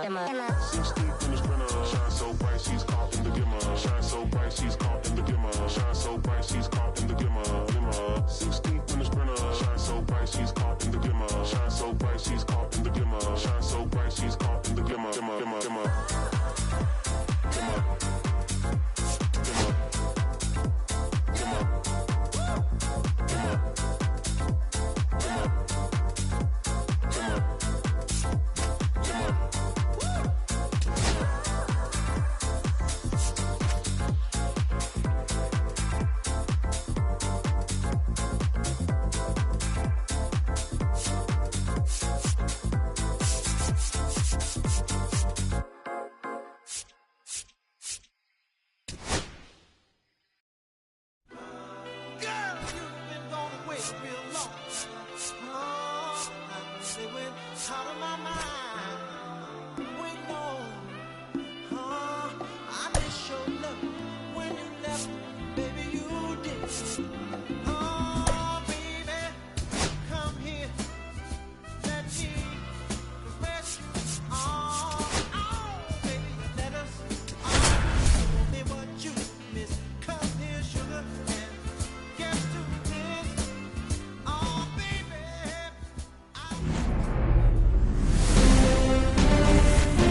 6 deep in the sprinter. Shine so bright, she's caught in the gimmer. Shine so bright, she's caught in the gimmer. Shine so bright, she's caught in the gimmer. 6 deep in the sprinter. Shine so bright, she's caught in the gimmer. Shine so bright, she's caught in the gimmer. Shine so bright, she's caught in the gimmer.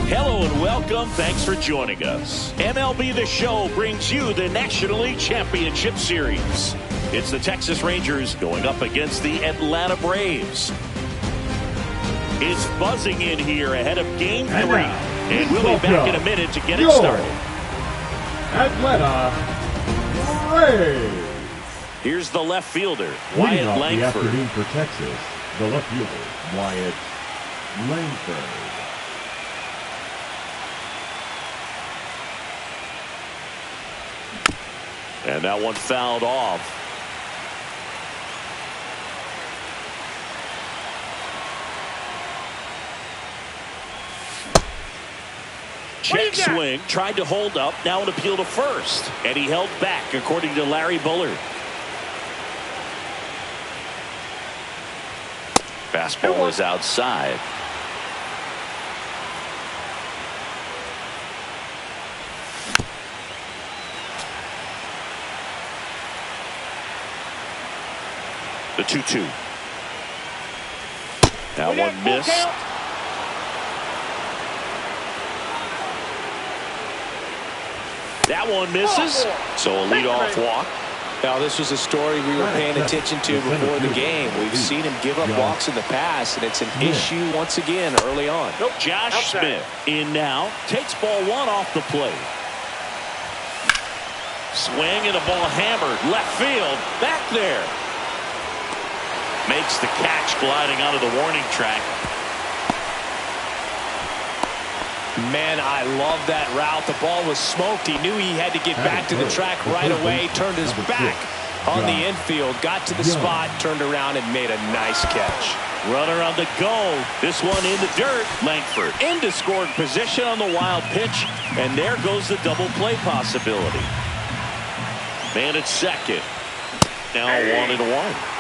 Hello and welcome. Thanks for joining us. MLB The Show brings you the National League Championship Series. It's the Texas Rangers going up against the Atlanta Braves. It's buzzing in here ahead of Game 3. And we'll be back in a minute to get it started. Atlanta Braves. Here's the left fielder, Wyatt Langford. The afternoon for Texas, the left fielder, Wyatt Langford. And that one fouled off. Check swing, tried to hold up, now an appeal to first. And he held back, according to Larry Bullard. Fastball is outside. The 2-2. That one missed. That one misses. So a leadoff walk. Now, this was a story we were paying attention to before the game. We've seen him give up walks in the past, and it's an issue once again early on. Josh Smith in now. Takes ball one off the plate. Swing and a ball hammered. Left field. Back there. Makes the catch gliding out of the warning track. Man, I love that route. The ball was smoked. He knew he had to get back to the track right away. Turned his back on the infield. Got to the spot. Turned around and made a nice catch. Runner on the go. This one in the dirt. Langford into scoring position on the wild pitch. And there goes the double play possibility. Man at second. Now 1-1.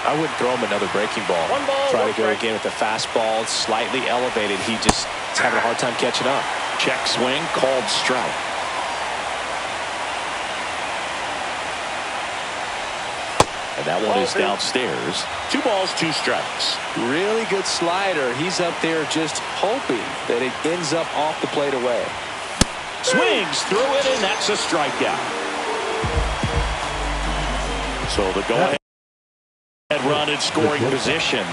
I wouldn't throw him another breaking ball. Try to go again with the fastball. Slightly elevated. He just is having a hard time catching up. Check swing, called strike. And that one is downstairs. 2 balls, 2 strikes. Really good slider. He's up there just hoping that it ends up off the plate away. Swings through it, and that's a strikeout. So the go-ahead run in scoring position.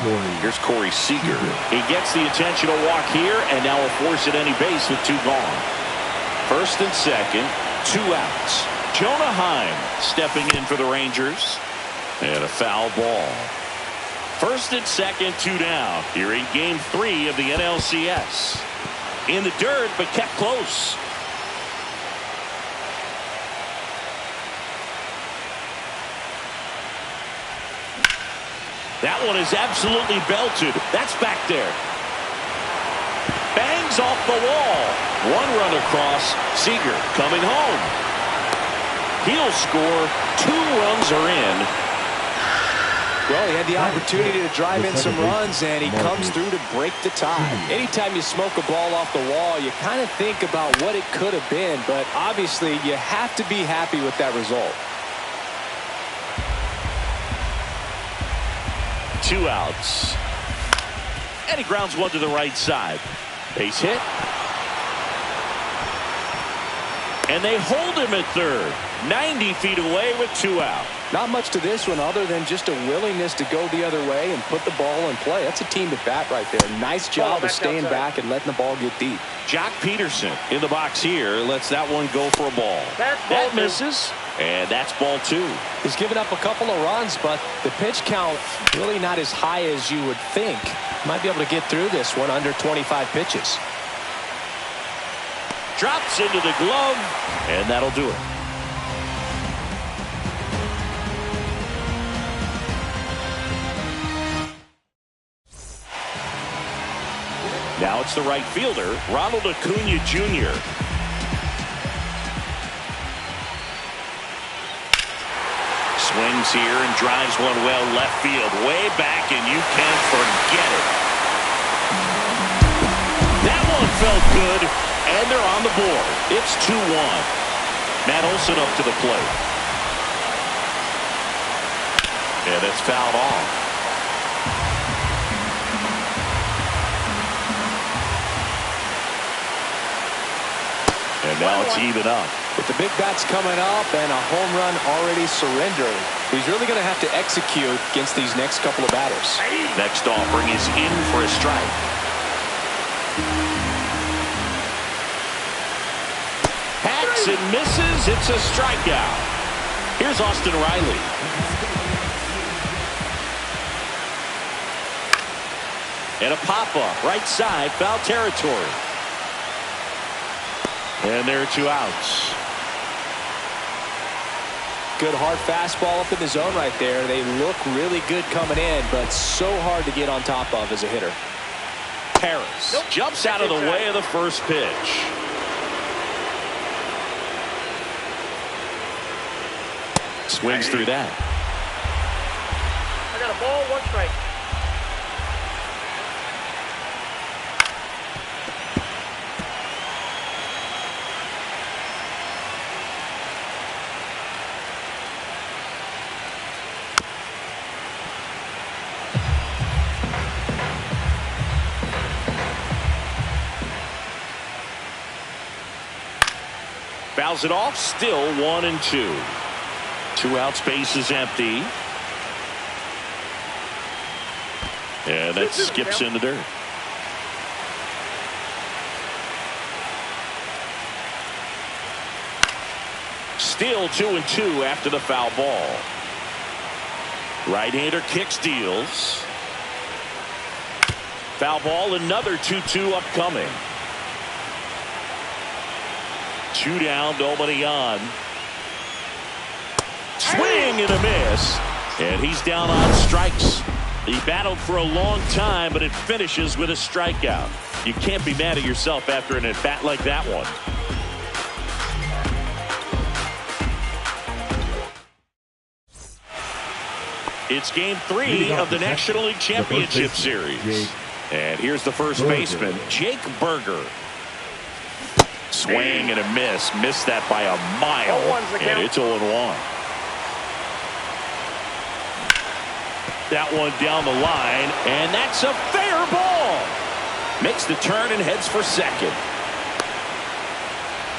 Here's Corey Seager. He gets the intentional walk here, and now will force at any base with 2 gone. First and second, 2 outs. Jonah Heim stepping in for the Rangers. And a foul ball. First and second, 2 down. Here in Game 3 of the NLCS. In the dirt, but kept close. That one is absolutely belted. That's back there. Bangs off the wall. 1 run across. Seager coming home. He'll score. 2 runs are in. Well, he had the opportunity to drive in some runs, and he comes through to break the tie. Anytime you smoke a ball off the wall, you kind of think about what it could have been, but obviously you have to be happy with that result. 2 outs. And he grounds one to the right side. Base hit. And they hold him at third. 90 feet away with 2 out. Not much to this one other than just a willingness to go the other way and put the ball in play. That's a team at bat right there. Nice job of staying back and letting the ball get deep. Jock Peterson in the box here lets that one go for a ball. That misses. And that's ball 2. He's given up a couple of runs, but the pitch count really not as high as you would think. Might be able to get through this one under 25 pitches. Drops into the glove, and that'll do it. Now it's the right fielder, Ronald Acuna Jr. Swings here and drives one well left field, way back, and you can forget it. That one felt good, and they're on the board. It's 2-1. Matt Olson up to the plate. And it's fouled off. And now it's even up. With the big bats coming up and a home run already surrendered, he's really going to have to execute against these next couple of batters. Next offering is in for a strike. Hacks and misses. It's a strikeout. Here's Austin Riley. And a pop-up right side, foul territory. And there are 2 outs. Good hard fastball up in the zone right there. They look really good coming in, but so hard to get on top of as a hitter. Harris jumps out of the way of the first pitch. Swings through that. I got a ball, 1 strike. Fouls it off, still 1-2. 2 outs, base is empty. And that skips in the dirt. Still 2-2 after the foul ball. Right-hander kicks, deals. Foul ball, another 2-2 upcoming. 2 down, nobody on. Swing and a miss. And he's down on strikes. He battled for a long time, but it finishes with a strikeout. You can't be mad at yourself after an at-bat like that one. It's game 3 of the National League Championship Series. And here's the first baseman, Jake Berger. Swing and a miss. Missed that by a mile. And it's 0-1. That one down the line. And that's a fair ball. Makes the turn and heads for second.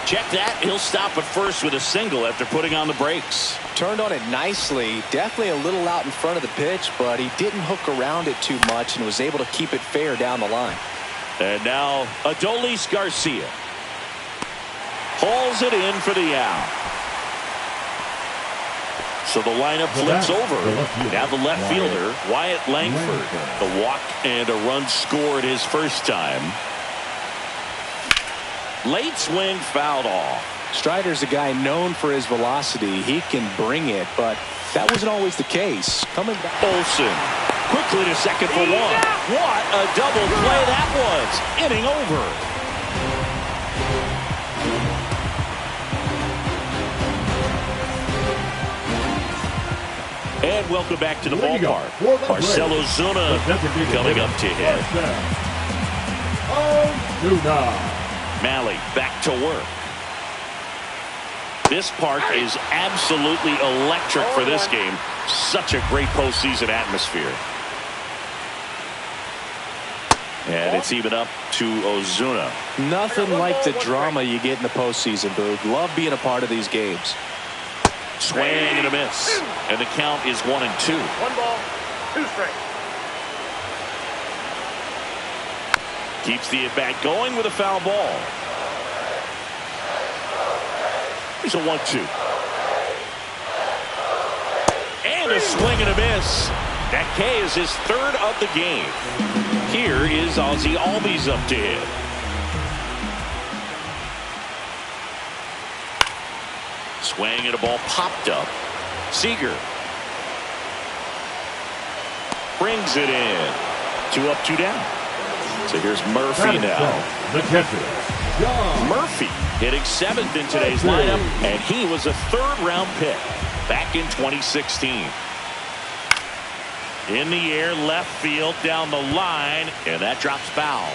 Check that. He'll stop at first with a single after putting on the brakes. Turned on it nicely. Definitely a little out in front of the pitch, but he didn't hook around it too much and was able to keep it fair down the line. And now Adolis Garcia hauls it in for the out. So the lineup flips over. Now the left fielder, Wyatt Langford. The walk and a run scored his first time. Late swing fouled off. Strider's a guy known for his velocity. He can bring it, but that wasn't always the case. Coming back. Olsen quickly to second for 1. What a double play that was. Inning over. And welcome back to the Leading up ballpark. for the Marcelo Braves, Zuna the designated coming hitter, up to hit. Ozuna. Malley back to work. This park is absolutely electric for this game. Such a great postseason atmosphere. And it's even up to Ozuna. Nothing like the drama you get in the postseason, Boog. Love being a part of these games. Swing and a miss. And the count is 1-2. 1 ball, 2 strikes. Keeps the at-bat going with a foul ball. Here's a 1-2. And a swing and a miss. That K is his 3rd of the game. Here is Ozzy Albies up to hit. Swing and a ball popped up. Seager brings it in. 2 up, 2 down. So here's Murphy now. The catcher, John Murphy hitting 7th in today's lineup, and he was a 3rd-round pick back in 2016. In the air, left field, down the line, and that drops foul.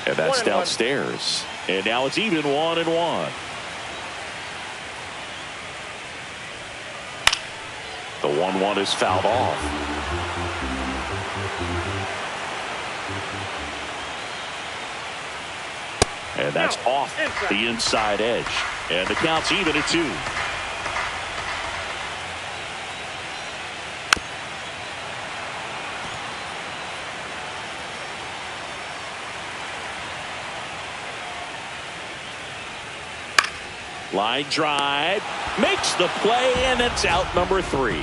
And that's downstairs. And now it's even 1-1. The 1-1 is fouled off. And that's off the inside edge. And the count's even at 2. Line drive, makes the play, and it's out number 3.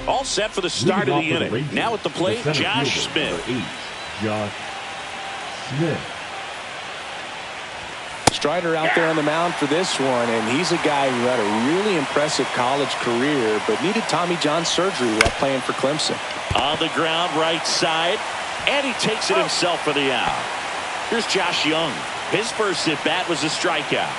All set for the start of the inning. Now at the plate, Josh Smith. Josh Smith. Strider out there on the mound for this one, and he's a guy who had a really impressive college career, but needed Tommy John surgery while playing for Clemson. On the ground, right side, and he takes it himself for the out. Here's Josh Young. His first at bat was a strikeout.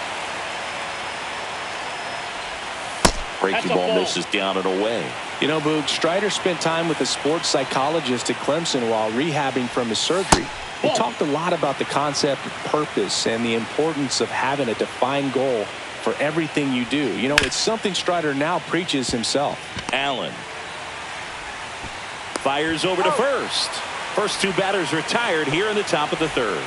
Breaking ball misses down and away. You know, Boog, Strider spent time with a sports psychologist at Clemson while rehabbing from his surgery. He talked a lot about the concept of purpose and the importance of having a defined goal for everything you do. You know, it's something Strider now preaches himself. Allen fires over to first. First 2 batters retired here in the top of the 3rd.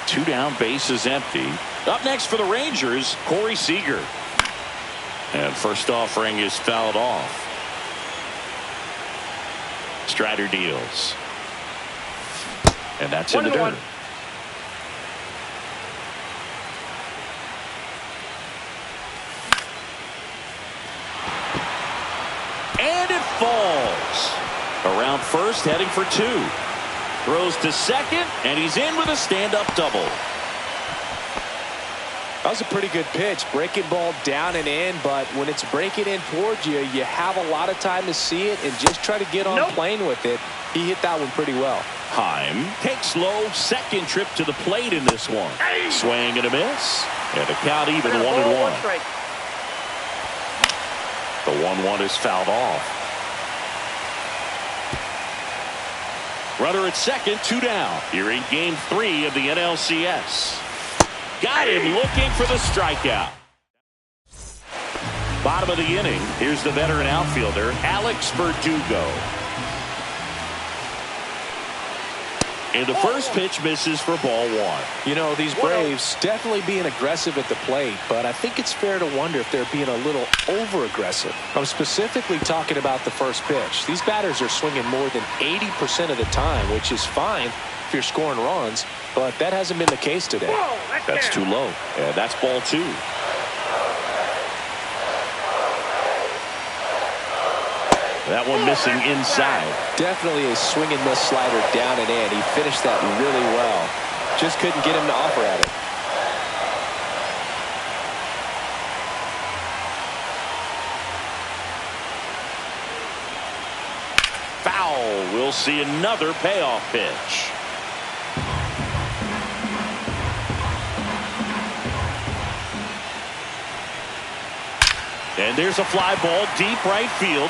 2 down, base is empty. Up next for the Rangers, Corey Seager. And first offering is fouled off. Strider deals. And that's in the dirt. And it falls. Around first, heading for 2. Throws to second, and he's in with a stand-up double. That was a pretty good pitch. Breaking ball down and in, but when it's breaking in towards you, you have a lot of time to see it and just try to get on plane with it. He hit that one pretty well. Heim takes low, 2nd trip to the plate in this one. Swing and a miss. And the count even 1-1. The 1-1 is fouled off. Runner at second, 2 down. Here in game 3 of the NLCS. Got him looking for the strikeout. Bottom of the inning. Here's the veteran outfielder, Alex Verdugo. And the first pitch misses for ball 1. You know, these Braves definitely being aggressive at the plate, but I think it's fair to wonder if they're being a little over-aggressive. I'm specifically talking about the first pitch. These batters are swinging more than 80% of the time, which is fine if you're scoring runs, but that hasn't been the case today. That's too low. And that's ball 2. That one missing inside. Definitely a swing and miss slider down and in. He finished that really well. Just couldn't get him to offer at it. We'll see another payoff pitch. And there's a fly ball deep right field.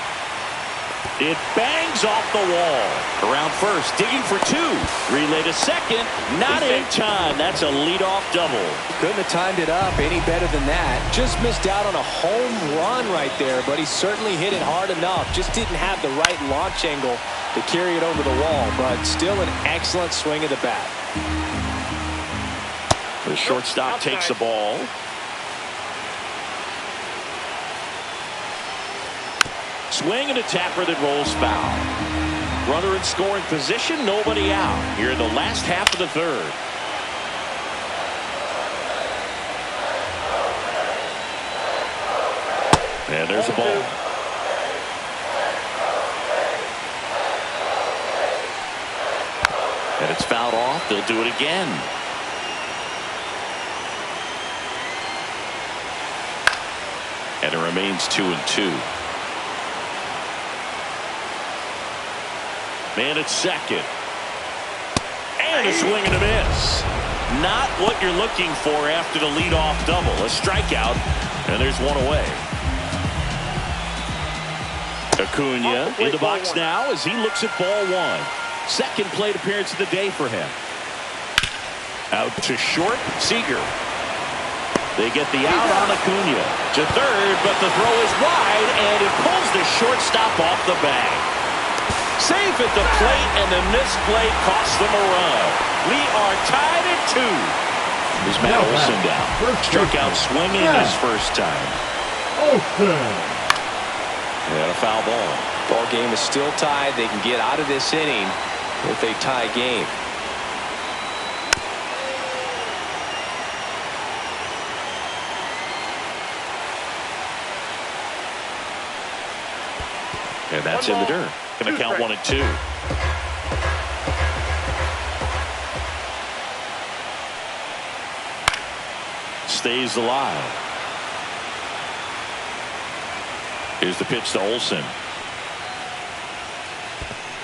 It bangs off the wall. Around first, digging for two. Relay to second, not in time. That's a leadoff double. Couldn't have timed it up any better than that. Just missed out on a home run right there, but he certainly hit it hard enough. Just didn't have the right launch angle to carry it over the wall, but still an excellent swing of the bat. The shortstop takes the ball. Swing and a tapper that rolls foul. Runner in scoring position, nobody out. Here in the last half of the third. And there's a ball. And it's fouled off. They'll do it again. And it remains 2-2. Man at second. And a swing and a miss. Not what you're looking for after the leadoff double. A strikeout, and there's one away. Acuna in the box now as he looks at ball one. Second plate appearance of the day for him. Out to short, Seager. They get the out on Acuna. To third, but the throw is wide, and it pulls the shortstop off the bag. Safe at the plate, and the missed play costs them a run. We are tied at 2. Here's Matt Olson down. Struck out swinging his first time. And a foul ball. Ball game is still tied. They can get out of this inning with a tie game. And that's in the dirt. Going to count 1-2. Stays alive. Here's the pitch to Olson.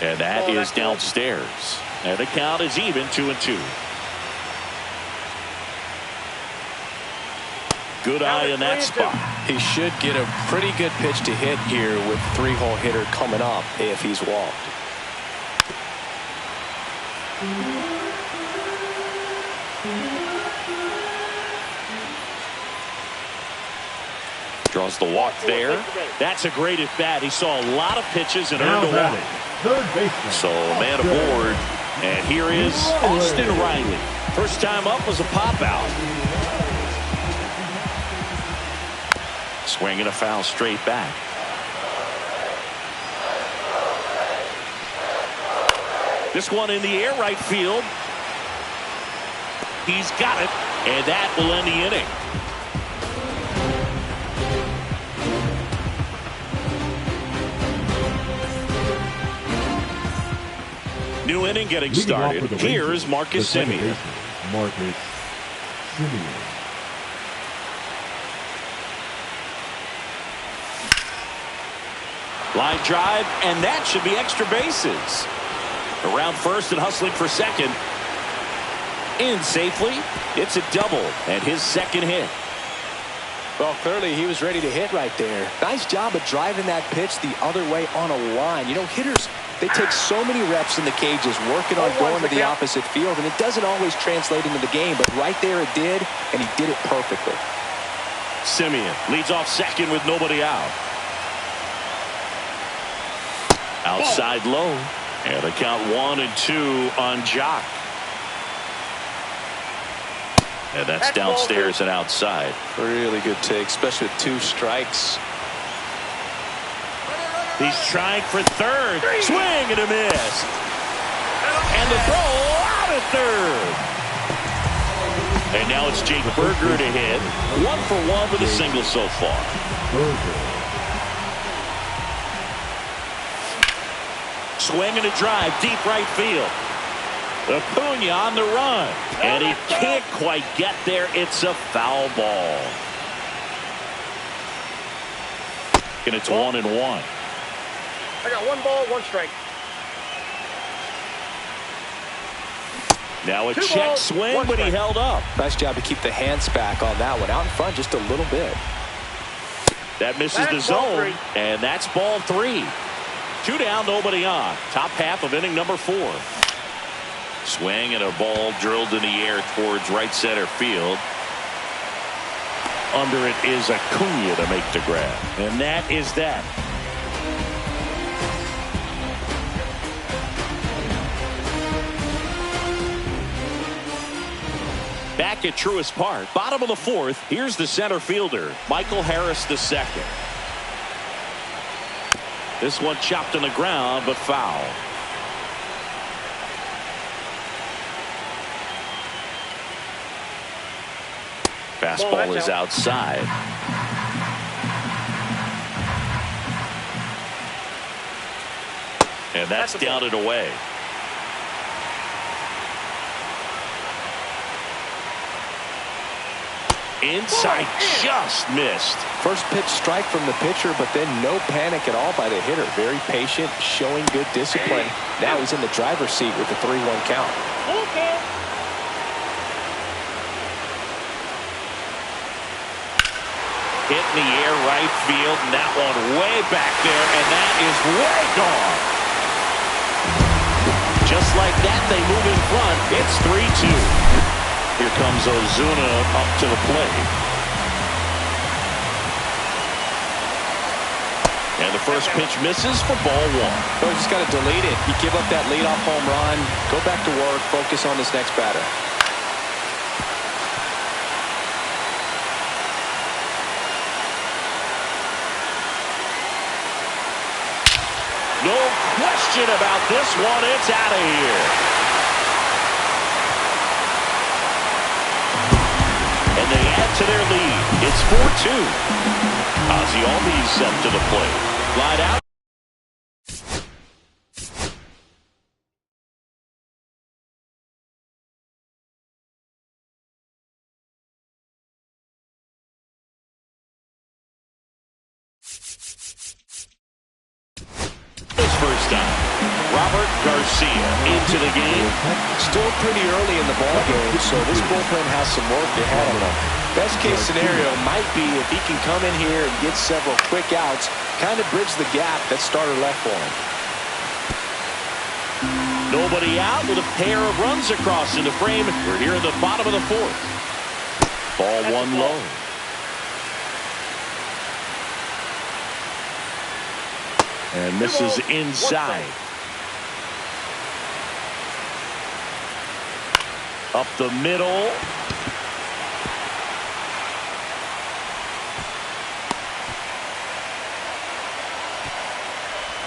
And that is downstairs. And the count is even, 2-2. Good eye in that spot. He should get a pretty good pitch to hit here with 3-hole hitter coming up if he's walked. Draws the walk there. That's a great at bat. He saw a lot of pitches and earned a walk. So man aboard. And here is Austin Riley. First time up was a pop out. Swinging a foul straight back. This one in the air right field. He's got it, and that will end the inning. New inning getting started. Here's Marcus Semien. Marcus Semien. Line drive, and that should be extra bases. Around first and hustling for second. In safely. It's a double, and his second hit. Well, clearly he was ready to hit right there. Nice job of driving that pitch the other way on a line. You know, hitters, they take so many reps in the cages working on going to the opposite field, and it doesn't always translate into the game, but right there it did, and he did it perfectly. Semien leads off second with nobody out. Outside low. And a count 1-2 on Jock. And that's downstairs and outside. Really good take, especially with 2 strikes. He's trying for third. Swing and a miss. And the throw out at third. And now it's Jake Berger to hit. 1 for 1 with a single so far. Swing and a drive, deep right field. Acuna on the run. And he can't quite get there. It's a foul ball. And it's 1-1. I got 1 ball, 1 strike. Now a 2 check balls, swing, 1 but he strike. held up. Nice job to keep the hands back on that one. Out in front just a little bit. That misses the That's ball zone, 3. and that's ball 3. 2 down, nobody on. Top half of inning number 4. Swing and a ball drilled in the air towards right center field. Under it is Acuna to make the grab, and that is that. Back at Truist Park, bottom of the 4th, here's the center fielder, Michael Harris II. This one chopped on the ground, but foul. Fastball is outside. And that's down and away. Inside, just missed. First pitch strike from the pitcher, but then no panic at all by the hitter. Very patient, showing good discipline. Now he's in the driver's seat with the 3-1 count. Hit in the air right field, and that one way back there, and that is way gone. Just like that, they move in front. It's 3-2. Here comes Ozuna up to the plate. And the first pitch misses for ball 1. So he's just got to delete it. You give up that leadoff home run, go back to work, focus on this next batter. No question about this one. It's out of here. And they add to their lead. It's 4-2. Ozzy Albies up to the plate. Slide out. His first time. Robert Garcia into the game. Still pretty early in the ball game, so this bullpen has some work ahead of them. Best case scenario might be if he can come in here and get several quick outs, kind of bridge the gap that starter left for him. Nobody out with a pair of runs across in the frame. We're here in the bottom of the 4th. Ball 1 low. And misses inside. Up the middle.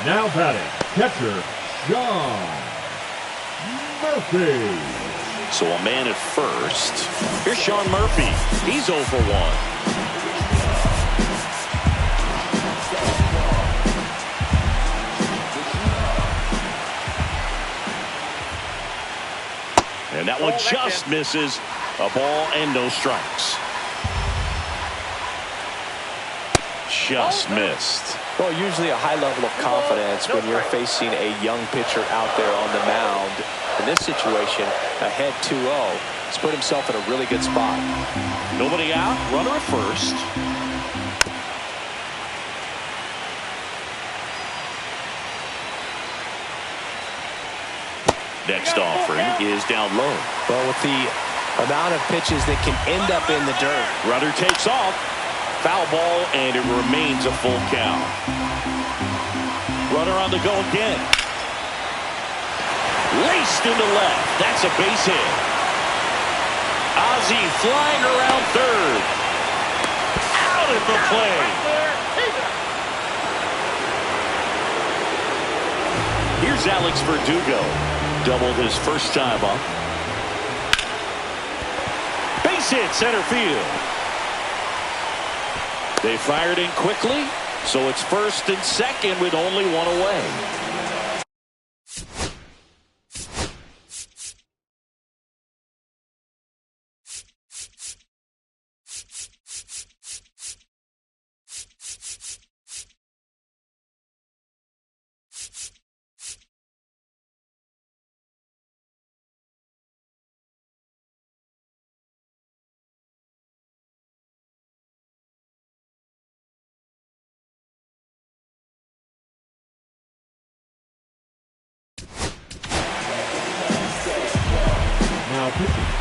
Now batting, catcher, Sean Murphy. So a man at first. Here's Sean Murphy. He's 0 for 1. And that one just misses. A ball and no strikes. Just missed. Well, usually a high level of confidence when you're facing a young pitcher out there on the mound. In this situation, ahead 2-0. He's put himself in a really good spot. Nobody out. Runner at first. Next offering is down low. Well, with the amount of pitches that can end up in the dirt. Runner takes off. Foul ball, and it remains a full count. Runner on the go again. Laced into left. That's a base hit. Ozzy flying around third. Out at the plate. Here's Alex Verdugo. Doubled his first time up. Base hit center field. They fired in quickly, so it's first and second with only 1 away.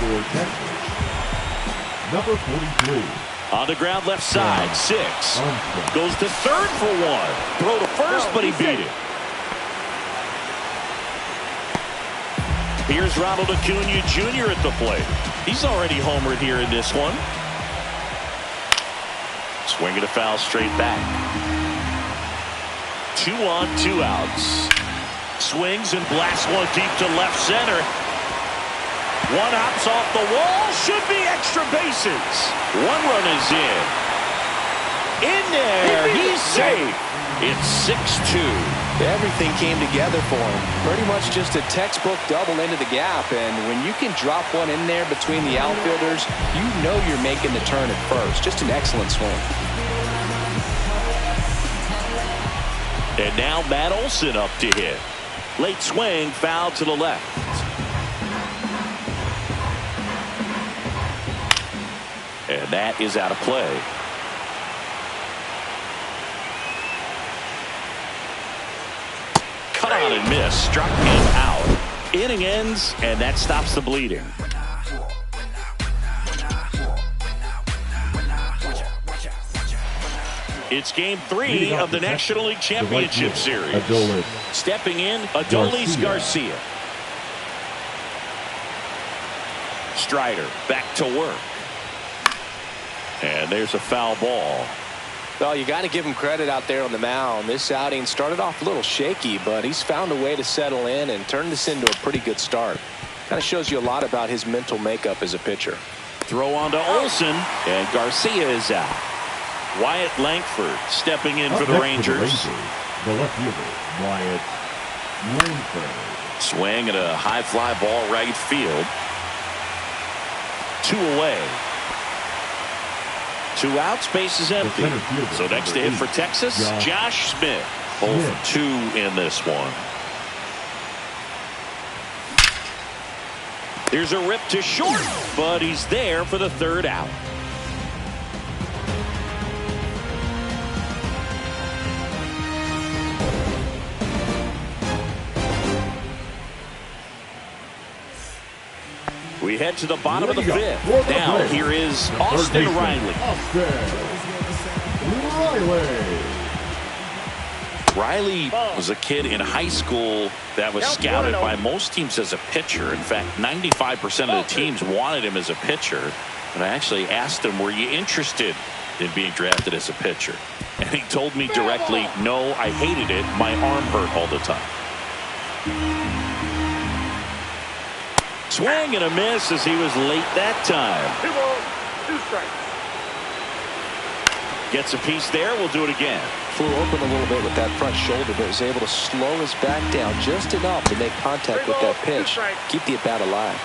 for Texas, number 43. On the ground left side, 6. Goes to third for 1. Throw to first, but he beat it. Here's Ronald Acuna Jr. at the plate. He's already homered here in this one. Swing and a foul straight back. 2 on, 2 outs. Swings and blasts one deep to left center. One hops off the wall. Should be extra bases. 1 run is in. In there. He's safe. It's 6-2. Everything came together for him. Pretty much just a textbook double into the gap. And when you can drop one in there between the outfielders, you know you're making the turn at first. Just an excellent swing. And now Matt Olson up to hit. Late swing, foul to the left. And that is out of play. Cut on and miss. Struck him out. Inning ends, and that stops the bleeding. It's game 3 of the National League Championship Series. Stepping in, Adolis Garcia. Strider back to work. And there's a foul ball. Well, you got to give him credit out there on the mound. This outing started off a little shaky, but he's found a way to settle in and turn this into a pretty good start. Kind of shows you a lot about his mental makeup as a pitcher. Throw on to Olson, and Garcia is out. Wyatt Langford stepping in for the Rangers. The left fielder, Wyatt Langford. Swing and a high fly ball right field. 2 away. 2 outs, base is empty. So next to hit for Texas, Josh Smith. 0 for 2 in this one. Here's a rip to short, but he's there for the 3rd out. We head to the bottom of the 5th. Now here is Austin Riley. Riley was a kid in high school that was scouted by most teams as a pitcher. In fact, 95% of the teams wanted him as a pitcher. And I actually asked him, were you interested in being drafted as a pitcher? And he told me directly, no, I hated it. My arm hurt all the time. Swing and a miss as he was late that time. 2 balls, 2 strikes. Gets a piece there. We'll do it again. Flew open a little bit with that front shoulder, but was able to slow his back down just enough to make contact with that pitch. Keep the at-bat alive.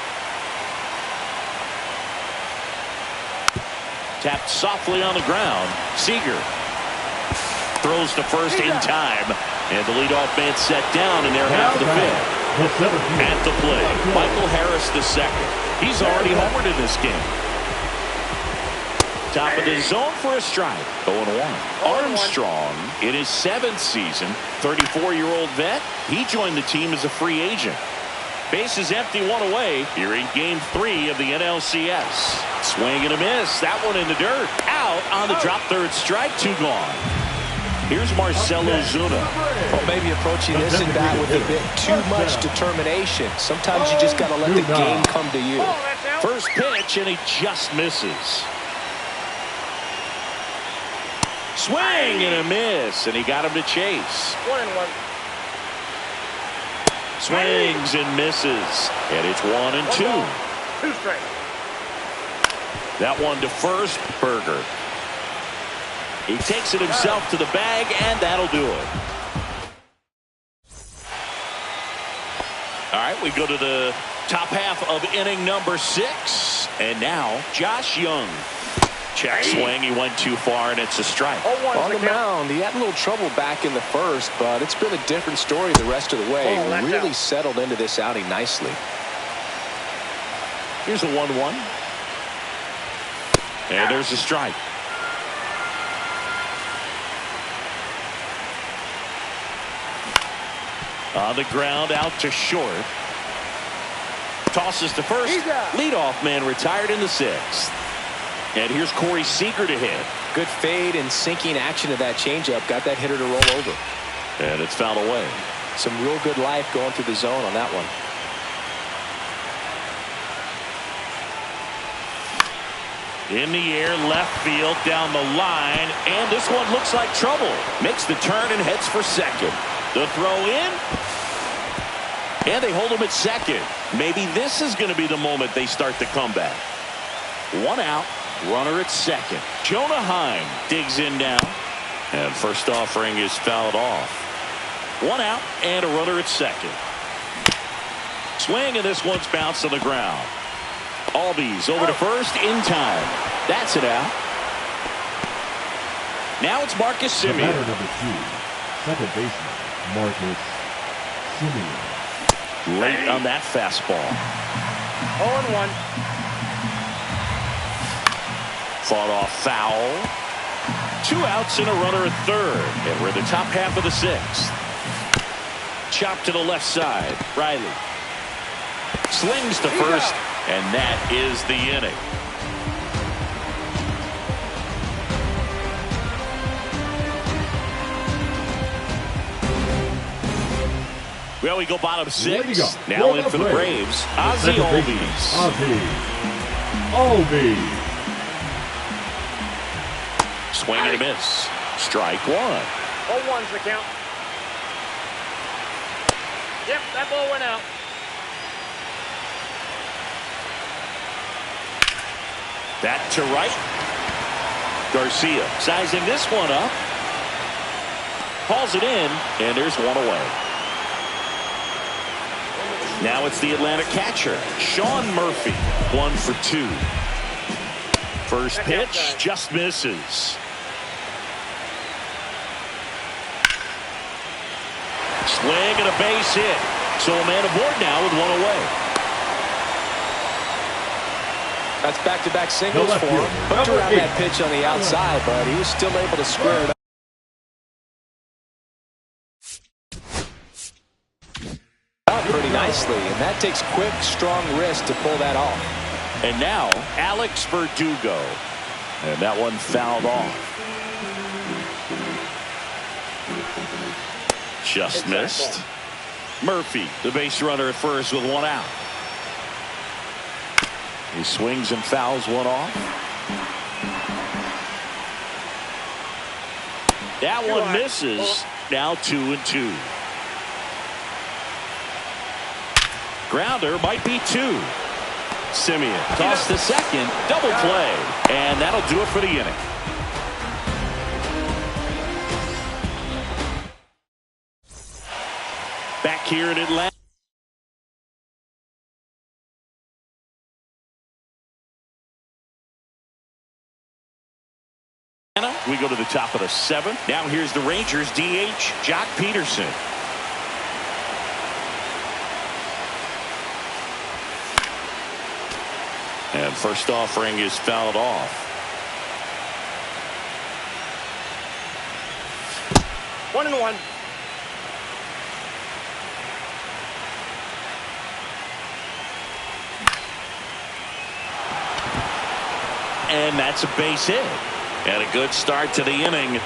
Tapped softly on the ground. Seager throws to first in time. And the leadoff man set down in their half of the 5th. At the plate, Michael Harris II. He's already homered in this game. Top of the zone for a strike. 0-1. Armstrong in his 7th season, 34-year-old vet. He joined the team as a free agent. Bases empty, 1 away. Here in game 3 of the NLCS. Swing and a miss. That one in the dirt. Out on the drop 3rd strike. 2 gone. Here's Marcell Ozuna. Well, maybe approaching this at bat with a bit too much determination. Sometimes you just got to let the game come to you. First pitch, and he just misses. Swing and a miss, and he got him to chase. 1-1. Swings and misses, and it's 1-2. 2 strikes. That one to first, Berger. He takes it himself to the bag, and that'll do it. All right, we go to the top half of inning number 6. And now, Josh Young. Check swing, he went too far, and it's a strike. On the mound, he had a little trouble back in the 1st, but it's been a different story the rest of the way. Really settled into this outing nicely. Here's a 1-1. And there's a strike. On the ground, out to short. Tosses to first. Leadoff man retired in the 6th. And here's Corey Seager to hit. Good fade and sinking action of that changeup. Got that hitter to roll over. And it's fouled away. Some real good life going through the zone on that one. In the air, left field, down the line, and this one looks like trouble. Makes the turn and heads for second. The throw in, and they hold him at second. Maybe this is going to be the moment they start the comeback. 1 out, runner at second. Jonah Heim digs in now, and first offering is fouled off. 1 out and a runner at second. Swing, and this one's bounced on the ground. Albies over to first in time. That's it out. Now it's Marcus Semien. Batter number 2, second baseman Marcus Semien. Late on that fastball. 0-1. Fought off foul. 2 outs and a runner at third. And we're in the top half of the 6th. Chop to the left side. Riley slings to first. And that is the inning. Well, we go bottom 6. Now in for the Braves. Ozzie Albies. Albies. Swing and a miss. Strike 1. 0-1's the count. Yep, that ball went out. That to right. Garcia sizing this one up. Calls it in, and there's one away. Now it's the Atlanta catcher, Sean Murphy. 1 for 2. First pitch just misses. Swing and a base hit. So a man aboard now with 1 away. That's back-to-back singles for him. Hooked around that pitch on the outside, but he was still able to square it up pretty nicely, and that takes quick, strong wrist to pull that off. And now Alex Verdugo, and that one fouled off. Just missed. Murphy, the base runner at first with 1 out. He swings and fouls one off. That one misses. Now 2-2. Grounder might be 2. Semien tossed to second. Double play. And that'll do it for the inning. Back here in Atlanta. We go to the top of the 7th. Now here's the Rangers DH, Jock Peterson. And first offering is fouled off. 1-1. And that's a base hit. And a good start to the inning.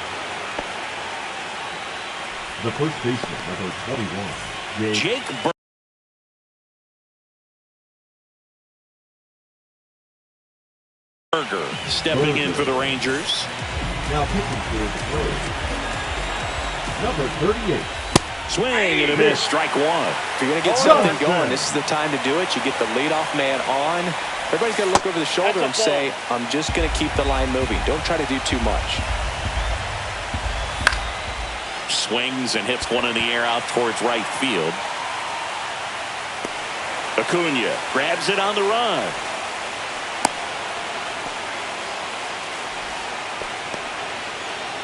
The first baseman, number 21, Jake Berger stepping in for the Rangers. Now pitching for the Braves, number 38. Swing and a miss. Strike 1. If you're going to get something going, this is the time to do it. You get the leadoff man on. Everybody's got to look over the shoulder and say, I'm just going to keep the line moving. Don't try to do too much. Swings and hits one in the air out towards right field. Acuna grabs it on the run.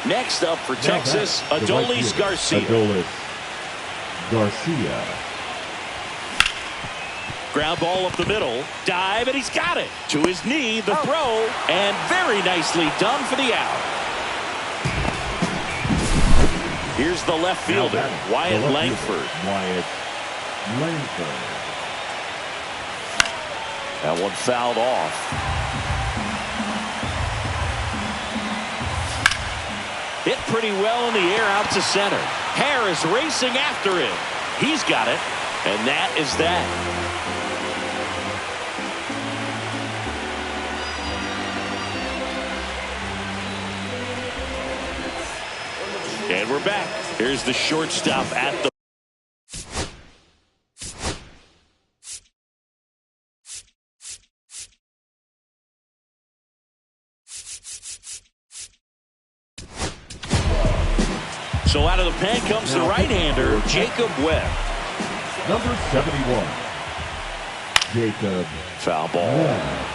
Next up for Texas, Adolis Garcia. Adolis Garcia. Ground ball up the middle. Dive, and he's got it. To his knee, the throw, and very nicely done for the out. Here's the left fielder, Wyatt Langford. Wyatt Langford. That one fouled off. Hit pretty well in the air out to center. Harris racing after it. He's got it. And that is that. And we're back. Here's the shortstop at the So out of the pen comes the right-hander, Jacob Webb. Number 71, Jacob. Foul ball. Webb.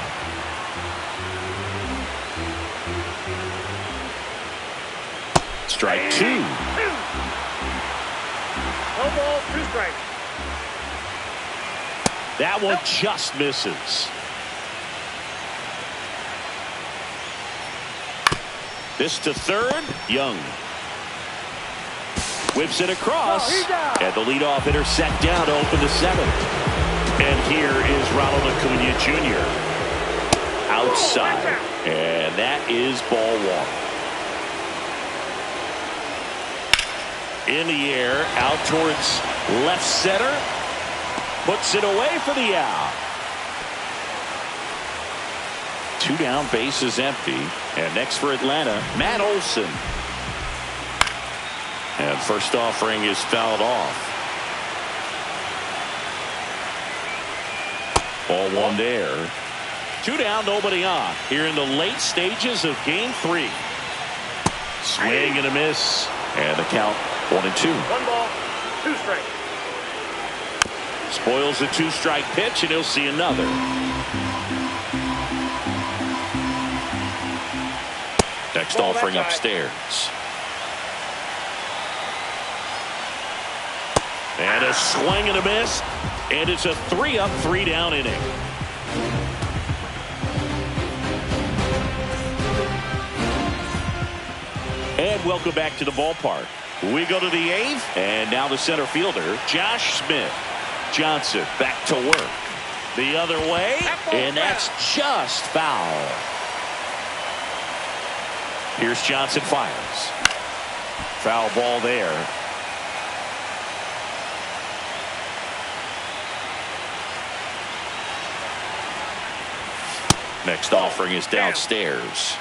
Strike two. No ball, 2 strikes. That one just misses. This to third, Young. Whips it across, and the leadoff hitter set down to open the 7th. And here is Ronald Acuna Jr. outside, and that is ball 1. In the air, out towards left center, puts it away for the out. 2 down, base is empty, and next for Atlanta, Matt Olson. And first offering is fouled off. Ball 1 there. 2 down, nobody on. Here in the late stages of game 3. Swing and a miss. And the count 1-2. 1 ball, 2 strikes. Spoils the 2-strike pitch, and he'll see another. Next offering upstairs. And a swing and a miss. And it's a 3-up, 3-down inning. And welcome back to the ballpark. We go to the 8th, and now the center fielder, Josh Smith. Johnson back to work. The other way, and that's just foul. Here's Johnson, fires. Foul ball there. Next offering is downstairs.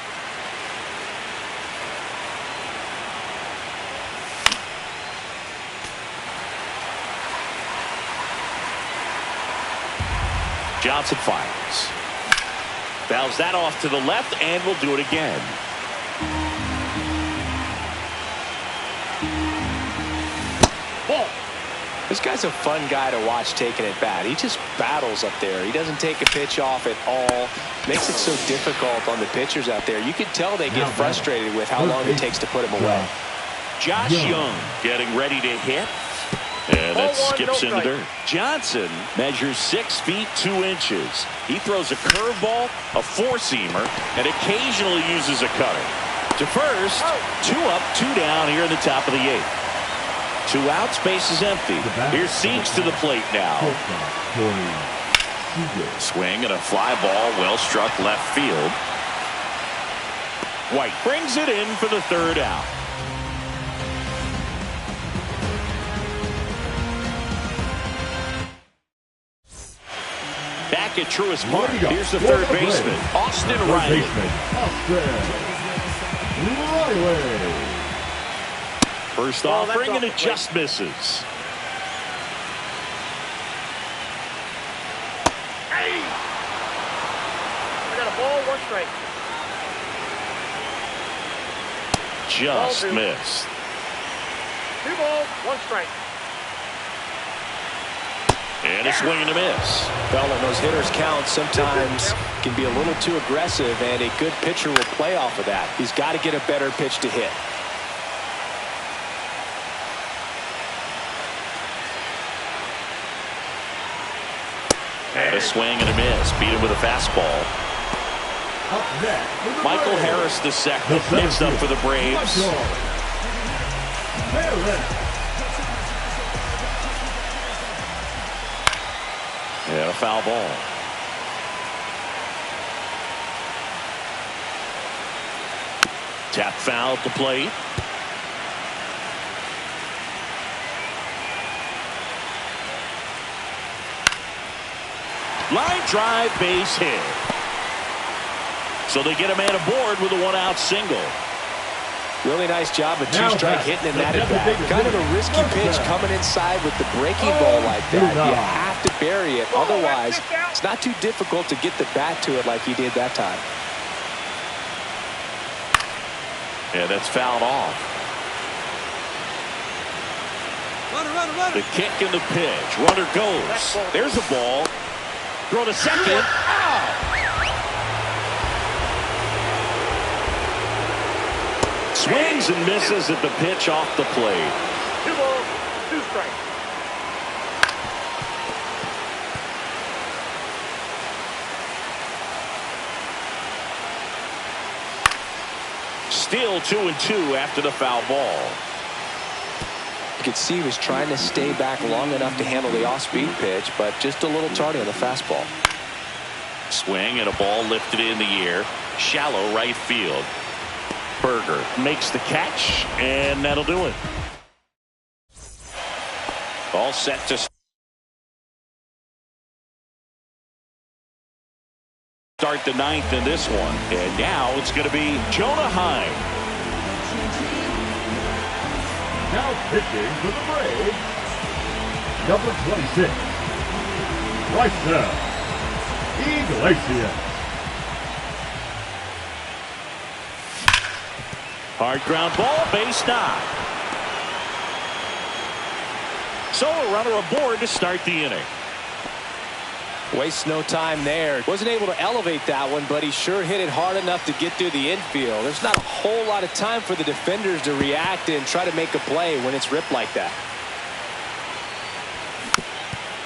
Johnson fires. Fouls that off to the left, and will do it again. Ball. This guy's a fun guy to watch taking it bat. He just battles up there. He doesn't take a pitch off at all. Makes it so difficult on the pitchers out there. You can tell they get frustrated with how long it takes to put him away. Josh Young getting ready to hit. And that skips in the dirt. Johnson measures 6 feet 2 inches. He throws a curveball, a 4-seamer, and occasionally uses a cutter. To first, 2 up, 2 down here in the top of the 8th. 2 outs, base is empty. Here's Siegs to the plate now. Swing and a fly ball, well struck left field. White brings it in for the 3rd out. Back at Truist Park, here's the 3rd baseman, Austin Riley. First offering, and it just misses. Hey! I got a ball, 1 strike. Just missed. 2 balls, 1 strike. And a swing and a miss. Well, when those hitters count, sometimes can be a little too aggressive, and a good pitcher will play off of that. He's got to get a better pitch to hit. And a swing and a miss. Beat him with a fastball. Michael Harris II next up for the Braves. And a foul ball. Tap foul at the plate. Line drive, base hit. So they get a man aboard with a one-out single. Really nice job of two-strike hitting in that at-bat. Kind of a risky pitch coming inside with the breaking ball like that. You have to bury it. Otherwise, it's not too difficult to get the bat to it like he did that time. Yeah, that's fouled off. The kick and the pitch. Runner goes. There's a ball. Throw to second. Swings and misses at the pitch off the plate. 2 balls, 2 strikes. Still 2-2 after the foul ball. You could see he was trying to stay back long enough to handle the off-speed pitch, but just a little tardy on the fastball. Swing and a ball lifted in the air. Shallow right field. Berger makes the catch, and that'll do it. All set to start the 9th in this one. And now it's going to be Jonah Heim. Now pitching for the Braves, number 26, Raisel Iglesias. Hard ground ball, base knock. So a runner aboard to start the inning. Wastes no time there. Wasn't able to elevate that one, but he sure hit it hard enough to get through the infield. There's not a whole lot of time for the defenders to react and try to make a play when it's ripped like that.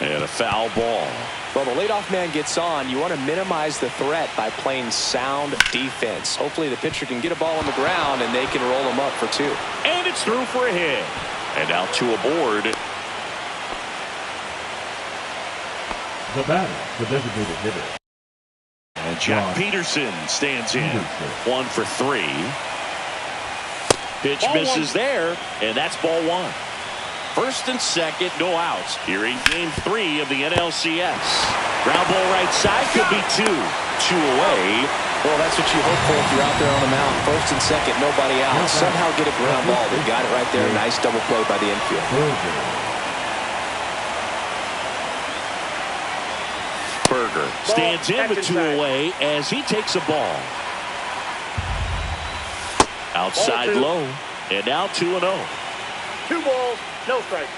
And a foul ball. Well, the leadoff man gets on. You want to minimize the threat by playing sound defense. Hopefully the pitcher can get a ball on the ground and they can roll him up for 2. And it's through for a hit. And now 2 aboard. The batter, the designated hitter. And Jack Peterson stands in. 1 for 3. Pitch misses there, and that's ball 1. First and second, no outs. Here in game 3 of the NLCS. Ground ball right side, could be 2. 2 away. Well, that's what you hope for if you're out there on the mound. First and second, nobody out. Somehow get a ground ball. They got it right there. Nice double play by the infield. Berger stands in with 2 away as he takes a ball. Outside low. And now 2-0. 2 balls, no strikes.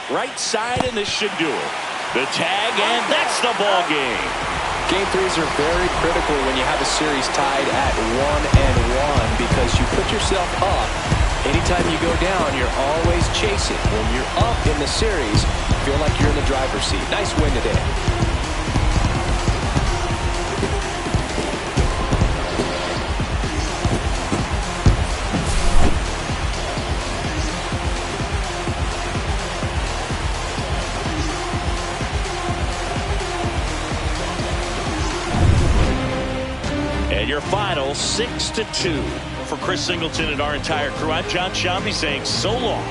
Right side, and this should do it. The tag, and that's the ball game. Game 3s are very critical when you have a series tied at 1-1 because you put yourself up. Anytime you go down, you're always chasing. When you're up in the series, you feel like you're in the driver's seat. Nice win today. And your final 6-2. For Chris Singleton and our entire crew, I'm John Shambi saying so long.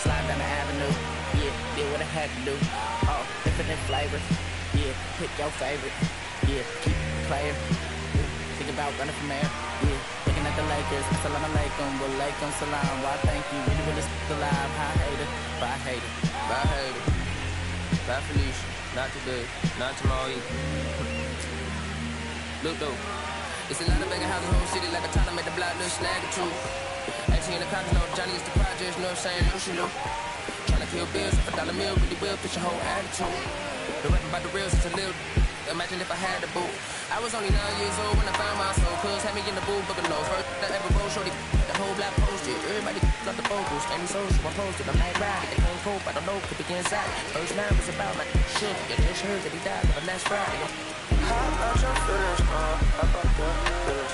slide down the avenue. Yeah, did what I had to do. Oh, different flavors. Yeah, pick your favorite. Yeah, keep it player. Think about running from there. Yeah, looking at the Lakers. Salam alaikum, walaikum salam. Why thank you, really alive. I hate it, but I hate it, but I hate it. Bye Felicia, not today, not tomorrow either. Look though, it's a lot of bigger houses, whole city like a town to make the block little snag or two. 18 in the cops, no Johnny is the projects, know what I'm saying, Lucy Lou. Tryna kill bills, if $1 meal really will fit your whole attitude. The rapping about the real since a little. Imagine if I had the boot. I was only 9 years old when I found my soul. Cuz had me in the booth, booking nose. First I ever rolled, shorty, the whole block posted. Everybody got the focus, any social, I posted. I'm like, right, they can't cope, I don't know, could be inside. First line was about my shit. You just heard that he died on the last Friday. How about your feelings, how about your feelings?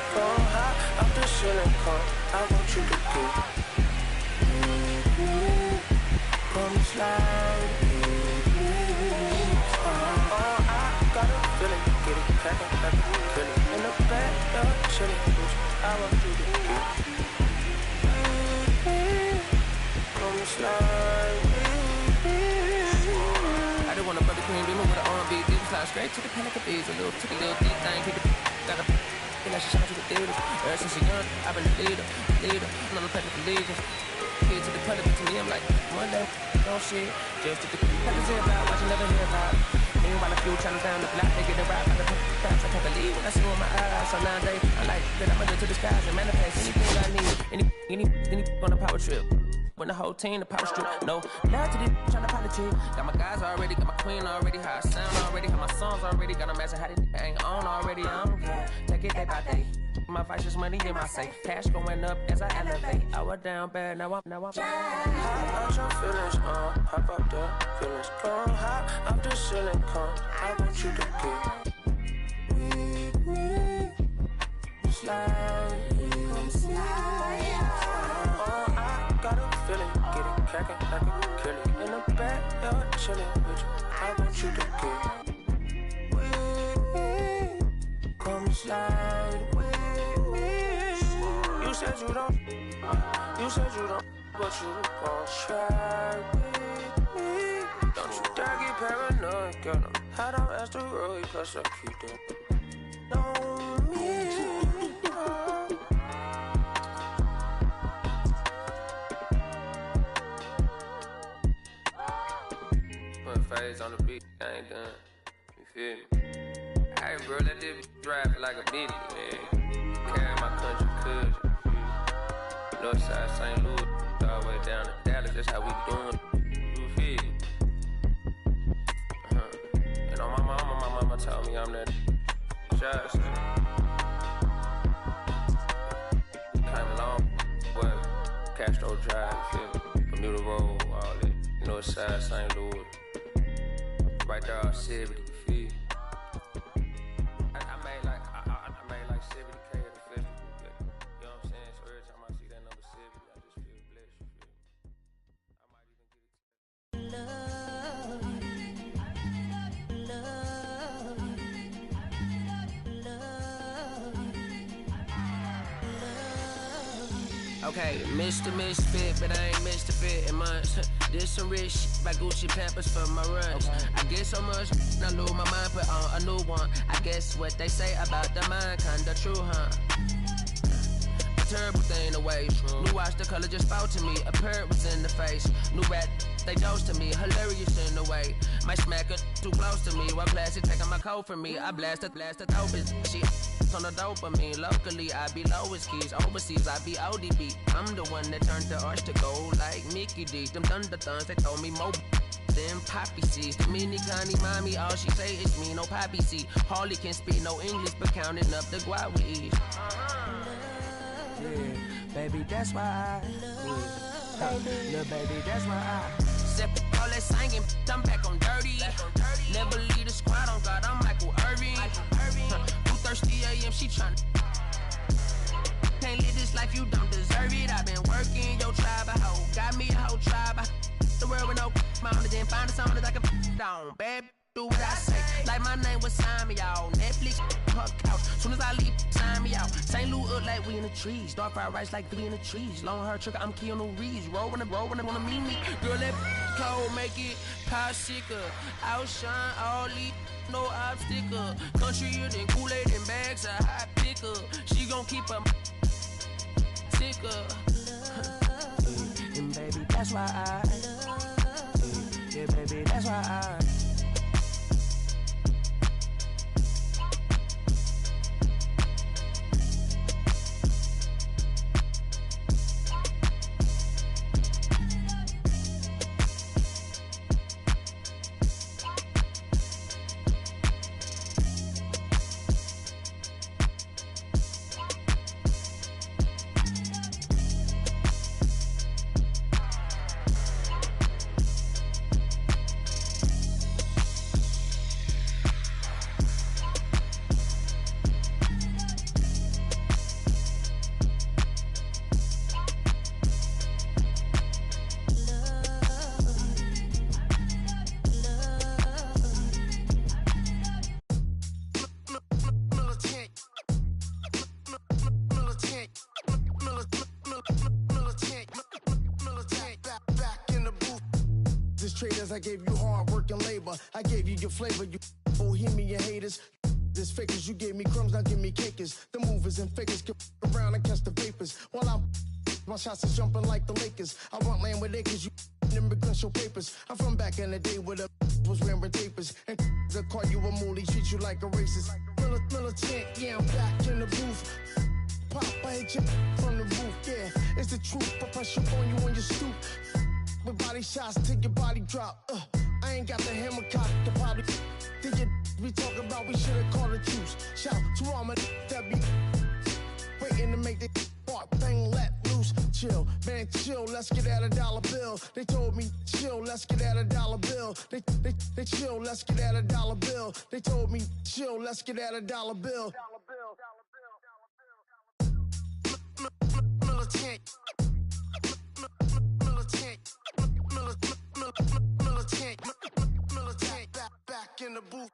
High up the ceiling, I want you to get. Come slide. Got a feeling, get it crackin', like a killing. In the back, chillin', bitch, I want you to get. Come slide. I just want a butter cream, beamer with an R&B. Deep slide straight to the panic of these. Took a little deep thing, kick it, got a feel like she shot to the theaters. Ever since she young, I've been a leader. Another pet of allegiance. Kid to the credit to me, I'm like, one day, don't shit. Just to the credit to about, watch you never hear about. Meanwhile, a few channels down the block, they get a rap on the facts. I can't believe when I see with my eyes. So nowadays, I like that I'm under to the skies and manifest anything I need. Any on a power trip. When the whole team, the power strip. No, now to this trying to politic. Got my guys already, got my queen already, how I sound already, how my songs already. Got them as how they ain't on already. I don't care. Take it day by day. My vice is money in my safe. Cash going up as I elevate. I was down bad, now I'm How about your feelings, how about the feelings? Come high up the ceiling, come. I want you to get. Slide, come slide. I got a feeling, get it crackin' like a killing. In the back, you're chillin', bitch. I want you to get. Come slide. You said you don't, but you gon' try with me. Don't you dare get paranoid, girl. I'm hot on asteroid, plus I keep that on me. Put phase on the beat, I ain't done. You feel me? Hey, bro, let this drive like a bitch, man. Carry my country cousin. Northside St. Louis, all the way down to Dallas, that's how we doing. You feel me? You know, my mama told me I'm that just came along, well, Castro Drive, you feel me? Bermuda Road, all that. Northside St. Louis. Right there, off 70, you feel me? I made like 70K at the festival. You know what I'm saying? So every time I see that number 70, I just feel blessed. You feel me? I might even get Okay, Mr. Misfit, but I ain't Mr. Fit in months. Did some rich shit by Gucci Pampers for my runs. I get so much, I lose my mind, put on a new one. I guess what they say about the mind, kinda true, huh? A terrible thing to waste. New watch, the color just spoke to me. A parrot was in the face. New rat, they dose to me. Hilarious in the way. My smacker too close to me. While plastic taking my coat from me. I blasted dope is she on the dopamine. Locally, I be lowest keys. Overseas, I be ODB. I'm the one that turned the arch to gold like Mickey D. Them thunder thuns, they told me more than poppy seeds. The mini Connie mommy, all she say is me, no poppy seed. Harley can speak no English, but counting up the guap with ease. Yeah, baby, that's why I little baby, that's why I set all that singing, I'm back on dirty. Never leave the squad on God, I'm Michael Irving. 2:30 a.m. she tryna. Can't live this life, you don't deserve it. I've been working your tribe, a hoe. Got me a whole tribe. The world with no mama, then find a song that I can down, babe. do what I say. Like my name was sign me out. Netflix, her couch. Soon as I leave, sign me out. St. Louis up like we in the trees. Dark fried rice like we in the trees. Long hair trick, I'm Keanu Reeves. Roll when they wanna meet me. Girl, that cold make it popsicle. Outshine all these, no obstacle. Country than Kool-Aid and bags of hot picker. She gon' keep her ticker. And baby, that's why yeah, baby, that's why I gave you hard work and labor. I gave you your flavor, you bohemian haters. This fakers, you gave me crumbs, now give me cakers. The movers and fakers get around and catch the vapors. While my shots is jumping like the Lakers. I want land with acres, you immigrants show papers. I'm from back in the day where the was wearing tapers. And they'll call you a moolie, treat you like a racist. Militant, yeah, I'm back in the booth. Pop, I hit you from the roof, yeah. It's the truth, but push up on you on your stoop. With body shots till your body drop. I ain't got the hammer cock, the body. Think you we talk about, we should've called a truce. Shout to all my that be waiting to make the spark bang let loose. Chill, man, chill, let's get at $1 bill. They told me, chill, let's get at $1 bill. They chill, let's get at $1 bill. They told me, chill, let's get at $1 bill. Militant. Militant, back in the booth.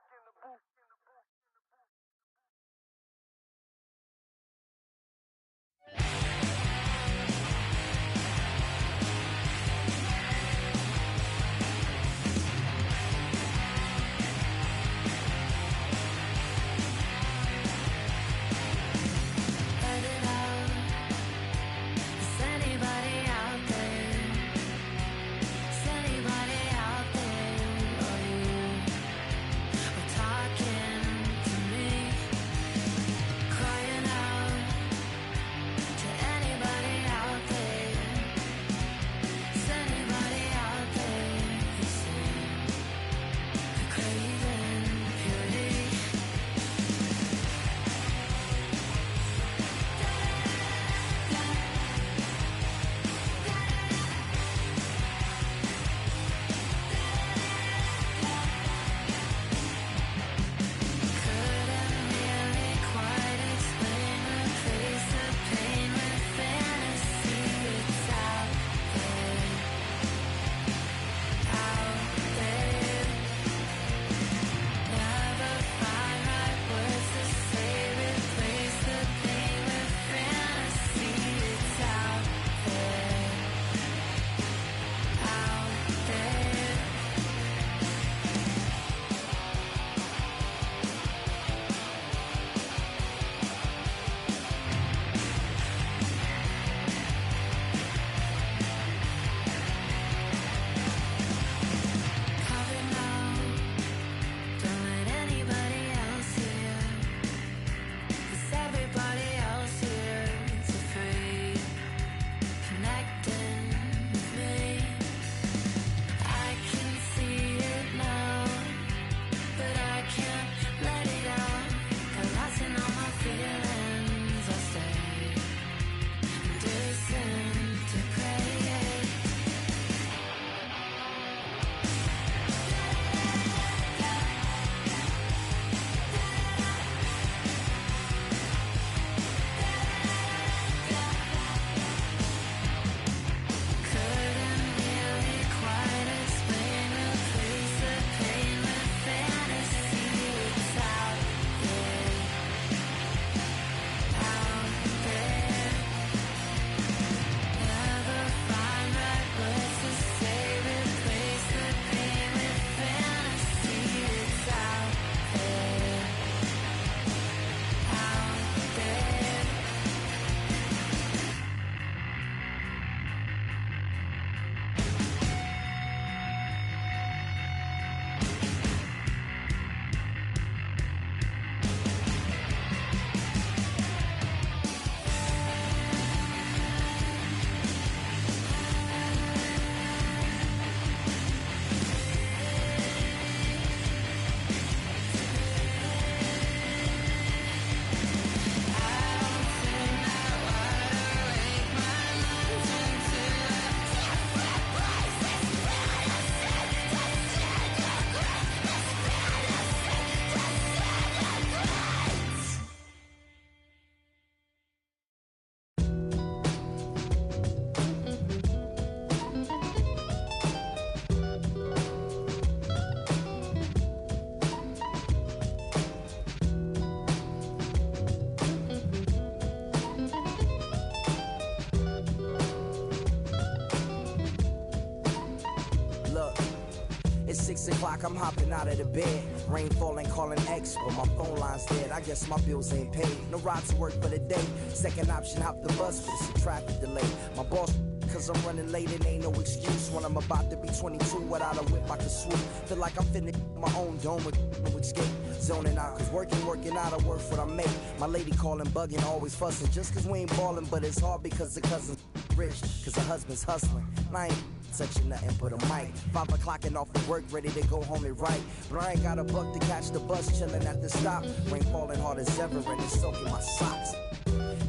it's 6 o'clock, I'm hopping out of the bed. Rain falling, calling X, but my phone line's dead. I guess my bills ain't paid. No ride to work for the day. Second option, hop the bus, but it's a traffic delay. My boss, cause I'm running late and ain't no excuse. When I'm about to be 22, without a whip I can swoop. Feel like I'm finna my own dome with no escape. Zoning out, cause working out, I work what I make. My lady calling, bugging, always fussing. Just cause we ain't ballin', but it's hard because the cousin's rich. Cause the husband's hustling. And I ain't touching nothing but a mic. 5 o'clock and off of work, ready to go home and write. But I ain't got a buck to catch the bus, chillin' at the stop. Rain falling hard as ever and it's soaking my socks.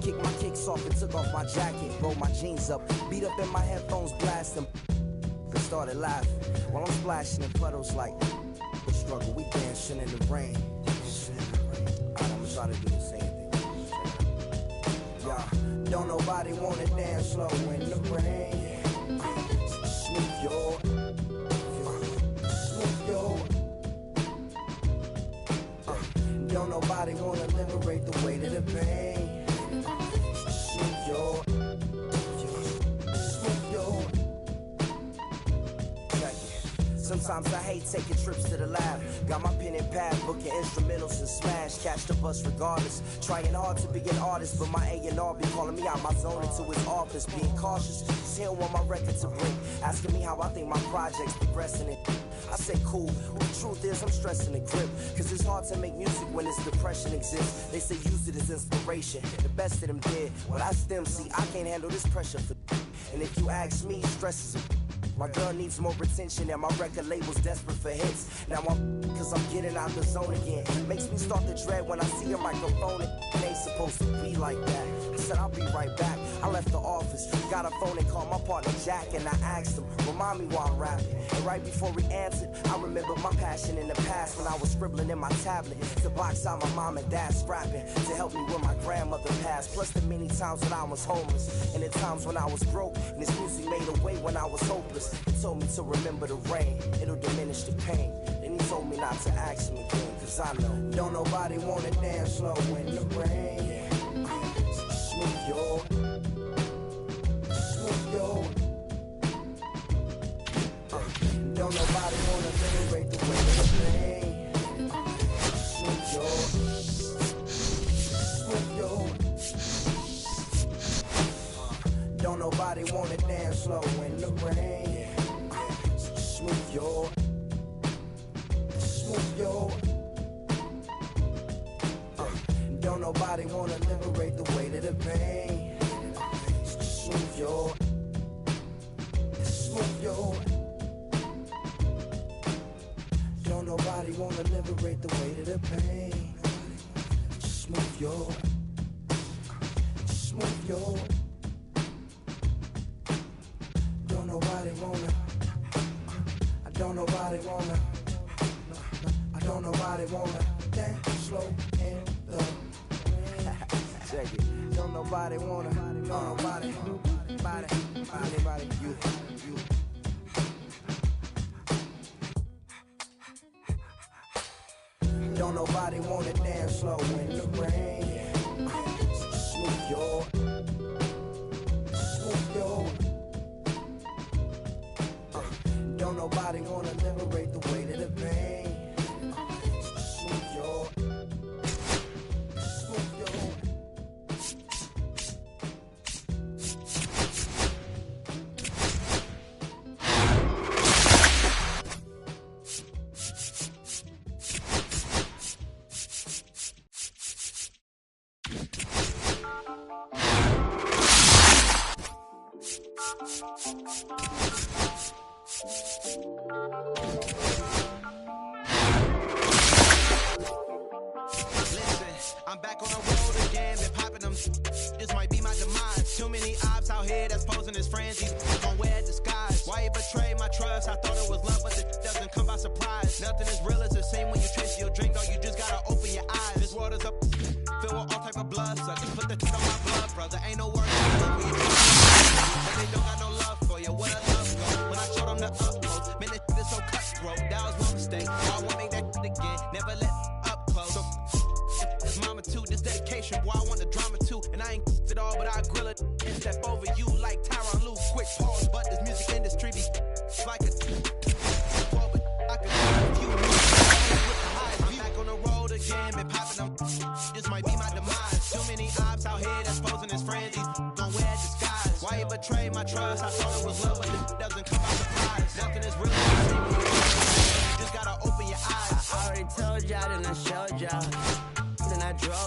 Kicked my kicks off and took off my jacket. Rolled my jeans up, beat up in my headphones, blasting. They started laughing while I'm splashing in puddles like the struggle. We dancing in the rain. Alright, I'ma try to do the same thing. Yeah, don't nobody wanna dance slow in the rain. Smooth your, smooth your. Don't nobody wanna liberate the weight of the pain. Smooth your, smooth your. Check it. Sometimes I hate taking trips to the lab. Got my pen and pad, booking instrumentals and smash. Catch the bus regardless. Trying hard to be an artist, but my A&R be calling me out my zone into his office. Being cautious, cause he don't want my record to break. Asking me how I think my project's progressing it. I say cool, but the truth is I'm stressing the grip. Cause it's hard to make music when this depression exists. They say use it as inspiration. The best of them did. Well, that's them, see, I can't handle this pressure for. And if you ask me, stress is a. My girl needs more attention and my record label's desperate for hits. Now I'm cause I'm getting out the zone again. Makes me start to dread when I see a microphone. It ain't supposed to be like that. I said I'll be right back. I left the office, got a phone and called my partner Jack, and I asked him, remind me why I'm rapping. And right before he answered, I remembered my passion in the past when I was scribbling in my tablet to box out my mom and dad scrapping to help me when my grandmother passed. Plus the many times when I was homeless and the times when I was broke, and this music made a way when I was hopeless. He told me to remember the rain, it'll diminish the pain. Then he told me not to ask him again, cause I know don't nobody wanna dance slow in the rain. Smooth your, smooth your. Don't nobody wanna liberate the weight of the pain. Smooth your, smooth your. Don't nobody wanna dance slow in the rain. Smooth your, smooth your. Don't nobody wanna liberate the weight of the pain. Smooth your, smooth your. Don't nobody wanna liberate the weight of the pain. Smooth your, smooth your. Don't nobody wanna. I don't nobody wanna. I don't nobody wanna dance slow in the. Check it. Don't nobody wanna. Don't nobody. Anybody. You. Don't nobody wanna dance slow in the rain. Smooth your, smooth your. Don't nobody wanna liberate the weight of the pain. Smooth your, smooth your. I'm back on the road again, been popping them. This might be my demise. Too many ops out here that's posing as friends. These gon' wear disguise. Why you betray my trust? I thought it was love, but it doesn't come by surprise. Nothing is real as the same when you trace your drink, dog. You just gotta open your eyes. This world is up, filled with all type of blood. So just put the on my blood, brother. Ain't no word. But they don't got no love for you. What a love go. When I showed them the utmost, man, this is so cutthroat. That was my mistake. I won't make that again. Never let up close. So, mama too, this dedication, boy, I want the drama too. And I ain't it all, but I grill it and step over you like Tyron Lue. Quick pause, but this music industry be like a 12, but I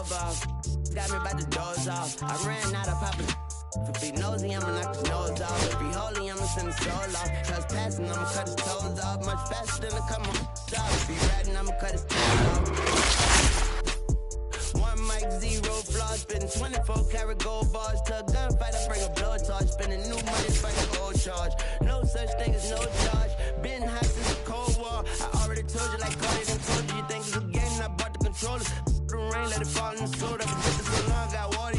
stove off. Got me by the doors off. I ran out of poppin'. If it be nosy, I'ma knock his nose off. If he holy, I'ma send his soul off. Trespassing, I'ma cut his toes off. Much faster than a couple off. If he ratting, I'ma cut his toes off. One mic, 0 flaws. Spitting 24 karat gold bars. To a gunfight, I bring a blowtorch. Spending new money, fight a old charge. No such thing as no charge. Been hot since the Cold War. I already told you like Cardi done told you. You think it's a game, and I bought the controllers. The rain, let it fall in the soda. I've been dripping so long, I got water.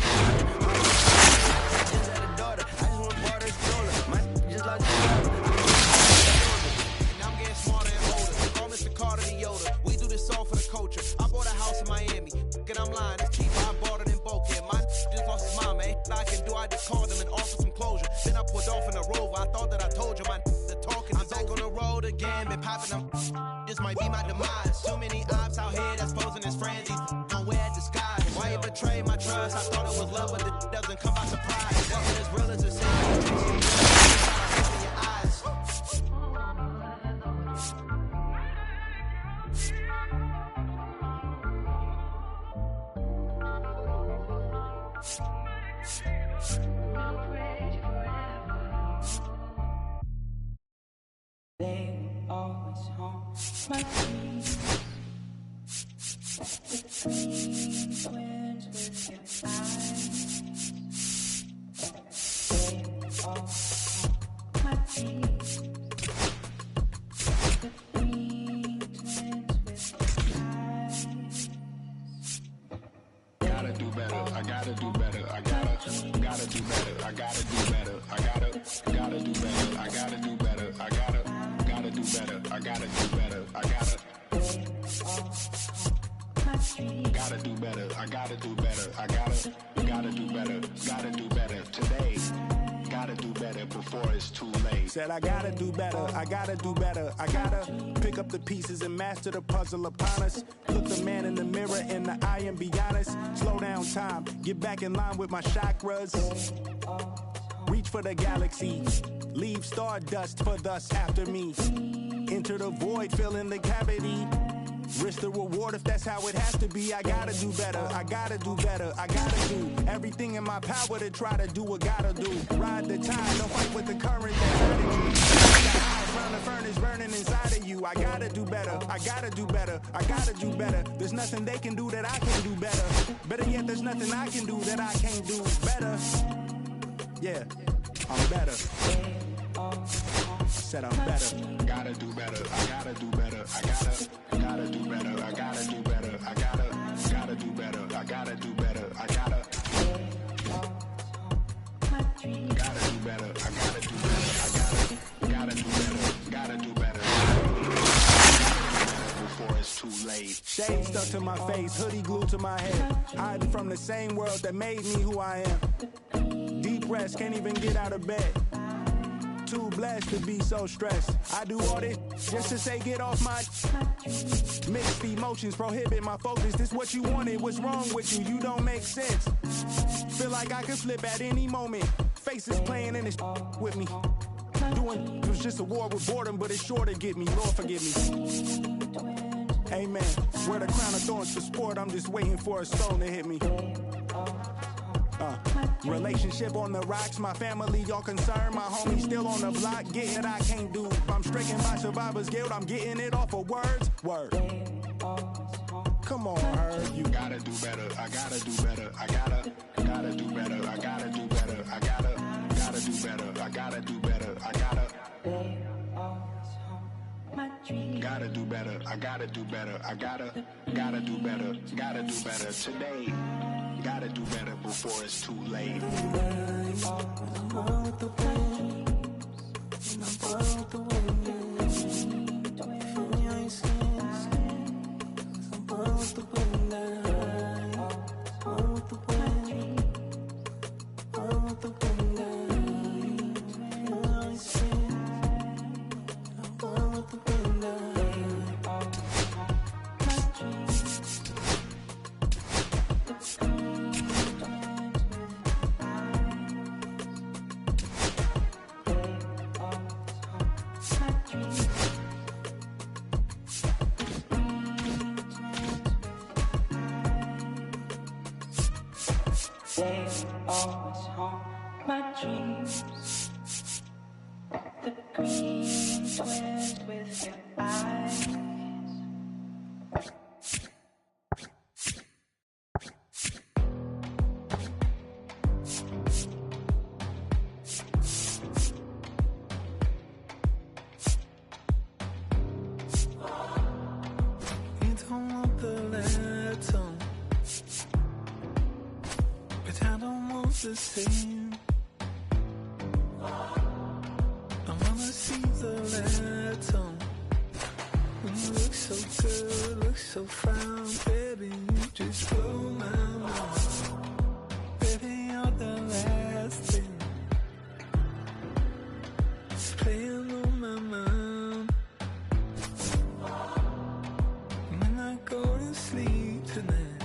I bought a house in Miami, and I'm lying, it's cheap, I bought it in Boca. My just lost his mom, ain't I can do, I just called him and offered some closure. Then I pulled off in a Rover, I thought that I told you, my the talking. I'm back on the road again, been popping them. This might be my demise. Too many ops out here that's posing as friends, these don't wear disguise. Why you betray my trust? I thought it was love, but it doesn't come by surprise. Nothing as real as a sin. They were always on my dreams. The green twins with your eyes. They were always on my dreams. The green twins with your eyes. Gotta do better, I gotta do better, I gotta do better, I gotta do better, I gotta do better, I gotta do better, I gotta do better, I gotta do better, I gotta do better, I gotta do better, I gotta do better today. Gotta do better before it's too late. Said I gotta do better, I gotta do better. I gotta pick up the pieces and master the puzzle upon us. Look the man in the mirror in the eye and be honest. Slow down time, get back in line with my chakras. Reach for the galaxy, leave stardust for thus after me. Enter the void, fill in the cavity. Risk the reward if that's how it has to be. I gotta do better, I gotta do better, I gotta do everything in my power to try to do what gotta do. Ride the tide, don't fight with the current that's around the furnace burning inside of you. I gotta do better, I gotta do better, I gotta do better. There's nothing they can do that I can do better. Better yet, there's nothing I can do that I can't do better. Yeah, I'm better. Said I'm better. Gotta do better, I gotta do better, I gotta do better, I gotta do better, I gotta do better, I gotta do better, I gotta do better, I gotta do better, I gotta do better before it's too late. Shade stuck to my face, hoodie glued to my head. Hiding from the same world that made me who I am. Deep rest, can't even get out of bed. Too blessed to be so stressed. I do all this just to say get off my mixed emotions prohibit my focus. This what you wanted, what's wrong with you? You don't make sense. Feel like I could flip at any moment. Faces playing in this with me. Doing it was just a war with boredom, but it's sure to get me. Lord forgive me. Amen. Wear the crown of thorns for sport. I'm just waiting for a stone to hit me. Relationship on the rocks, my family all concerned. My homie still on the block, getting it I can't do. I'm stricken by survivor's guilt, I'm getting it off of words. Word. Come on, Herb. You gotta do better, I gotta do better, I gotta do better, I gotta do better, I gotta do better, I gotta do better, I gotta do better, I gotta do better, I gotta do better today. Gotta do better before it's too late. They always haunt my dreams. The green twist with your eyes. You don't want the letter, but I don't want the same. I wanna see the letter. When you look so good, look so fine, baby, you just blow my mind. Baby, you're the last thing that's playing on my mind. When I go to sleep tonight,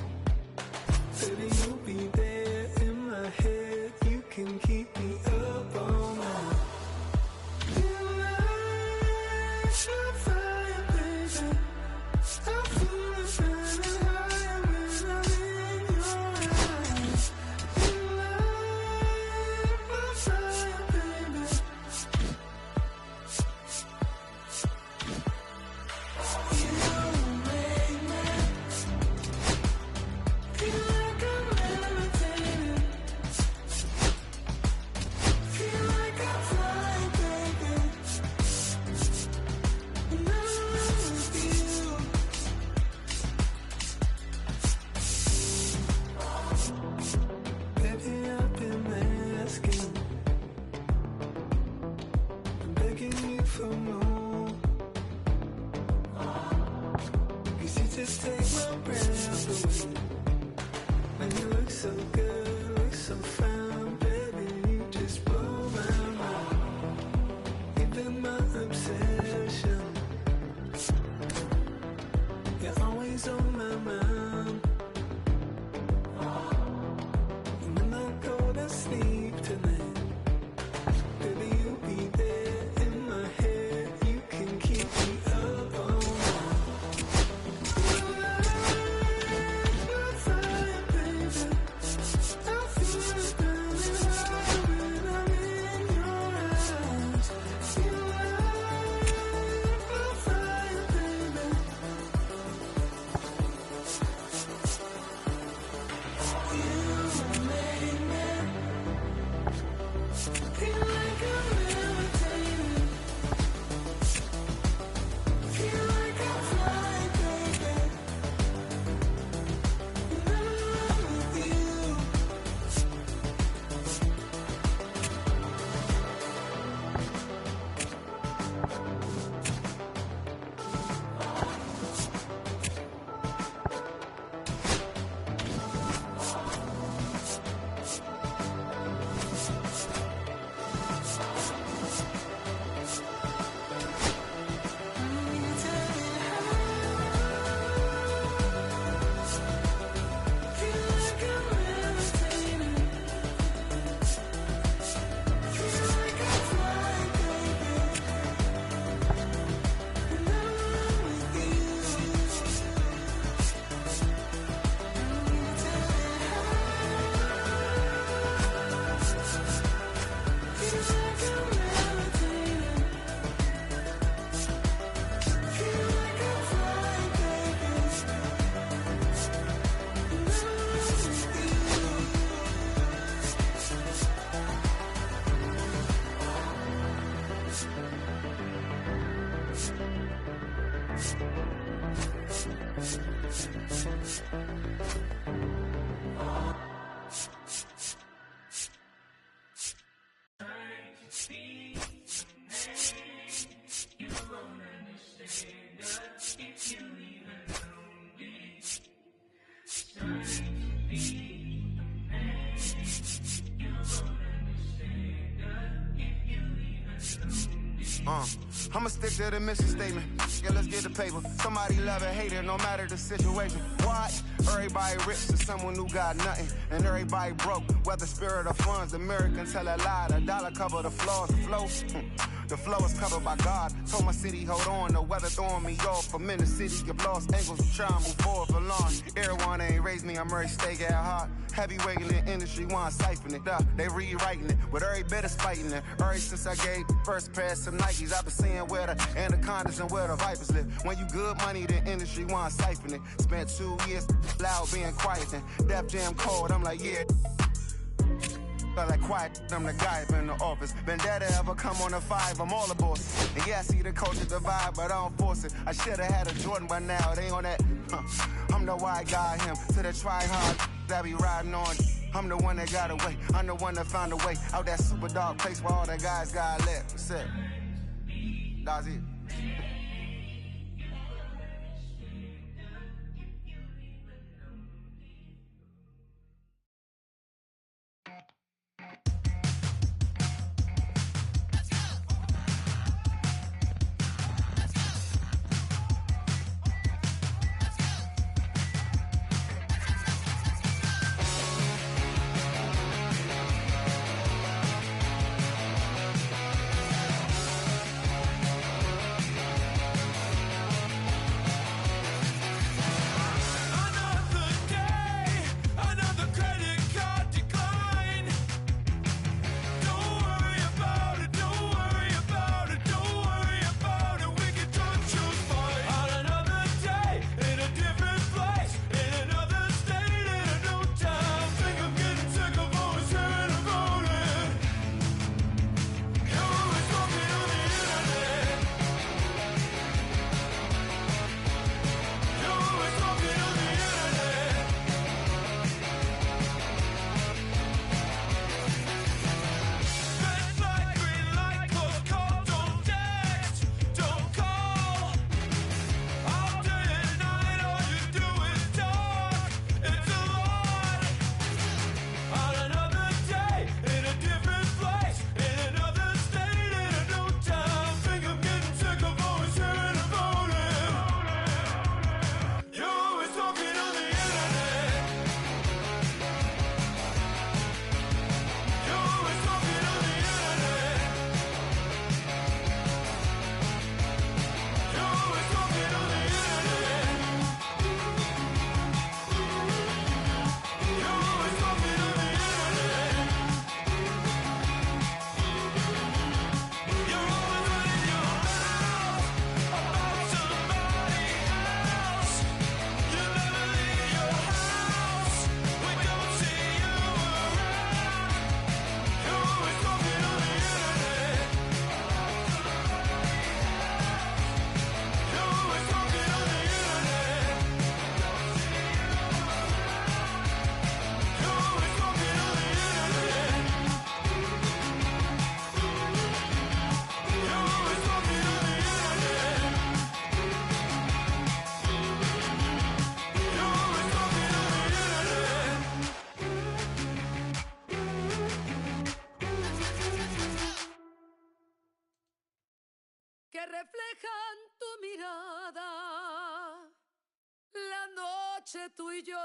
baby, you'll be there in my head. You can keep me up all night. You light my fire, baby. I feel it burning higher when I'm in your eyes. You light my fire, baby. You make me feel like I'm levitating. Feel like I'm flying, baby. And I'm with you. Baby, I've been asking, begging you for more. 'Cause you just take my breath away. When you look so good, look so fine, baby, you just blow my mind. You've been my obsession. You're always on my mind. And when I go to sleep tonight, baby, you'll be there in my head. You can keep me up all night. You light my fire, baby. I feel it burning higher when I'm in your eyes. You light my fire, baby. You make me feel like I'm levitating. Feel like I'm flying, baby. And I'm with you. Feel like I'm levitating. Feel like I'm flying, baby. And I'm with you. Feel like I'm levitating. Feel like I'm flying, baby. And I'm I'ma stick to the mission statement. Yeah, let's get the paper. Somebody love it, hate it, no matter the situation. What? Everybody rich to someone who got nothing, and everybody broke. Whether spirit or funds, Americans tell a lie. The dollar cover the flaws, the flow. The flow is covered by God. Told my city, hold on, the weather throwing me off. I'm in the city, get lost angles, I'm trying to move forward for long. Everyone ain't raised me, I'm ready to stay at heart. Heavyweight in the industry, want siphon it up. They rewriting it, but every bit is fighting it. Ever since I gave the first pair some Nikes, I've been seeing where the anacondas and where the vipers live. When you good money, the industry want siphon it. Spent 2 years loud being quiet and Def Jam cold, I'm like, yeah. Felt like quiet, I'm the guy up in the office. Vendetta ever come on a 5, I'm all aboard. And yeah, I see the culture divide, but I don't force it. I should've had a Jordan by now, they on that. I'm the white guy, him, to the try hard that be riding on. I'm the one that got away, I'm the one that found a way out that super dark place where all the guys got left. What's up? That's it. que reflejan tu mirada, la noche tú y yo.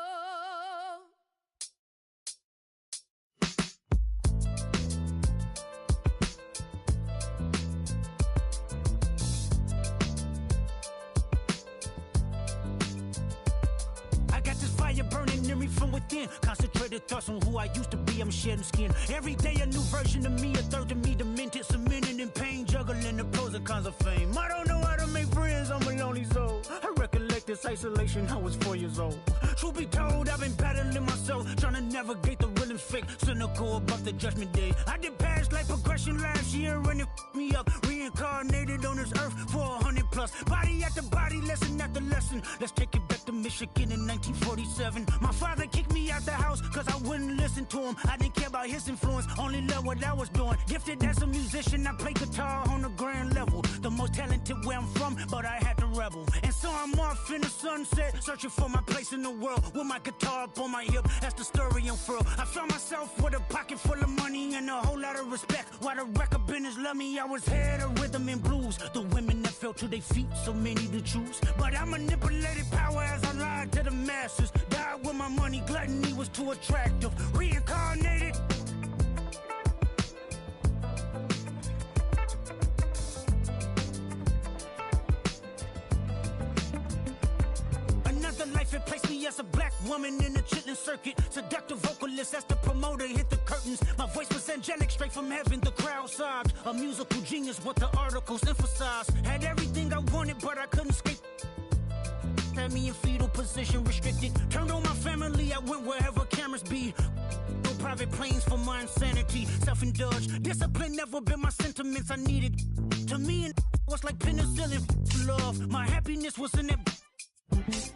Fire burning in me from within. Concentrated thoughts on who I used to be. I'm shedding skin. Every day a new version of me, a third of me demented, cemented in pain, juggling the pros and cons of fame. I don't know how to make friends, I'm a lonely soul. I recollect this isolation, I was 4 years old. Truth be told, I've been battling myself, trying to navigate the real and fake, cynical about the judgment day. I did past life progression last year and it f***ed me up. Reincarnated on this earth for 100 plus. Body after body, lesson after lesson. Let's take it back to Michigan in 1947. My father kicked me out the house cause I wouldn't listen to him. I didn't care about his influence, only loved what I was doing. Gifted as a musician, I play guitar on the grand level. The most talented where I'm from, but I had to rebel. And so I'm off in the sunset, searching for my place in the world. With my guitar up on my hip, that's the story unfurled. I found myself with a pocket full of money and a whole lot of respect. While the record business loved me, I was head of rhythm and blues. The women that fell to their feet, so many to choose. But I manipulated power as I lied to the masses. Died with my money, gluttony was too attractive. Reincarnated. life, it placed me as a black woman in the chitlin' circuit. Seductive vocalist, as the promoter hit the curtains. My voice was angelic, straight from heaven, the crowd sobbed. A musical genius, what the articles emphasize. Had everything I wanted, but I couldn't escape. Had me in fetal position, restricted. Turned on my family, I went wherever cameras be. No private planes for my insanity. Self-indulged, discipline never been my sentiments I needed. To me, and was like penicillin for love. My happiness was in that.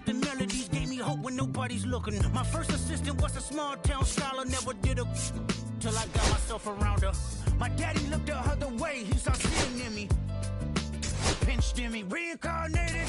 The melodies gave me hope when nobody's looking. My first assistant was a small town scholar, never did a till I got myself around her. My daddy looked the other way, he saw sin in me. Pinched in me, reincarnated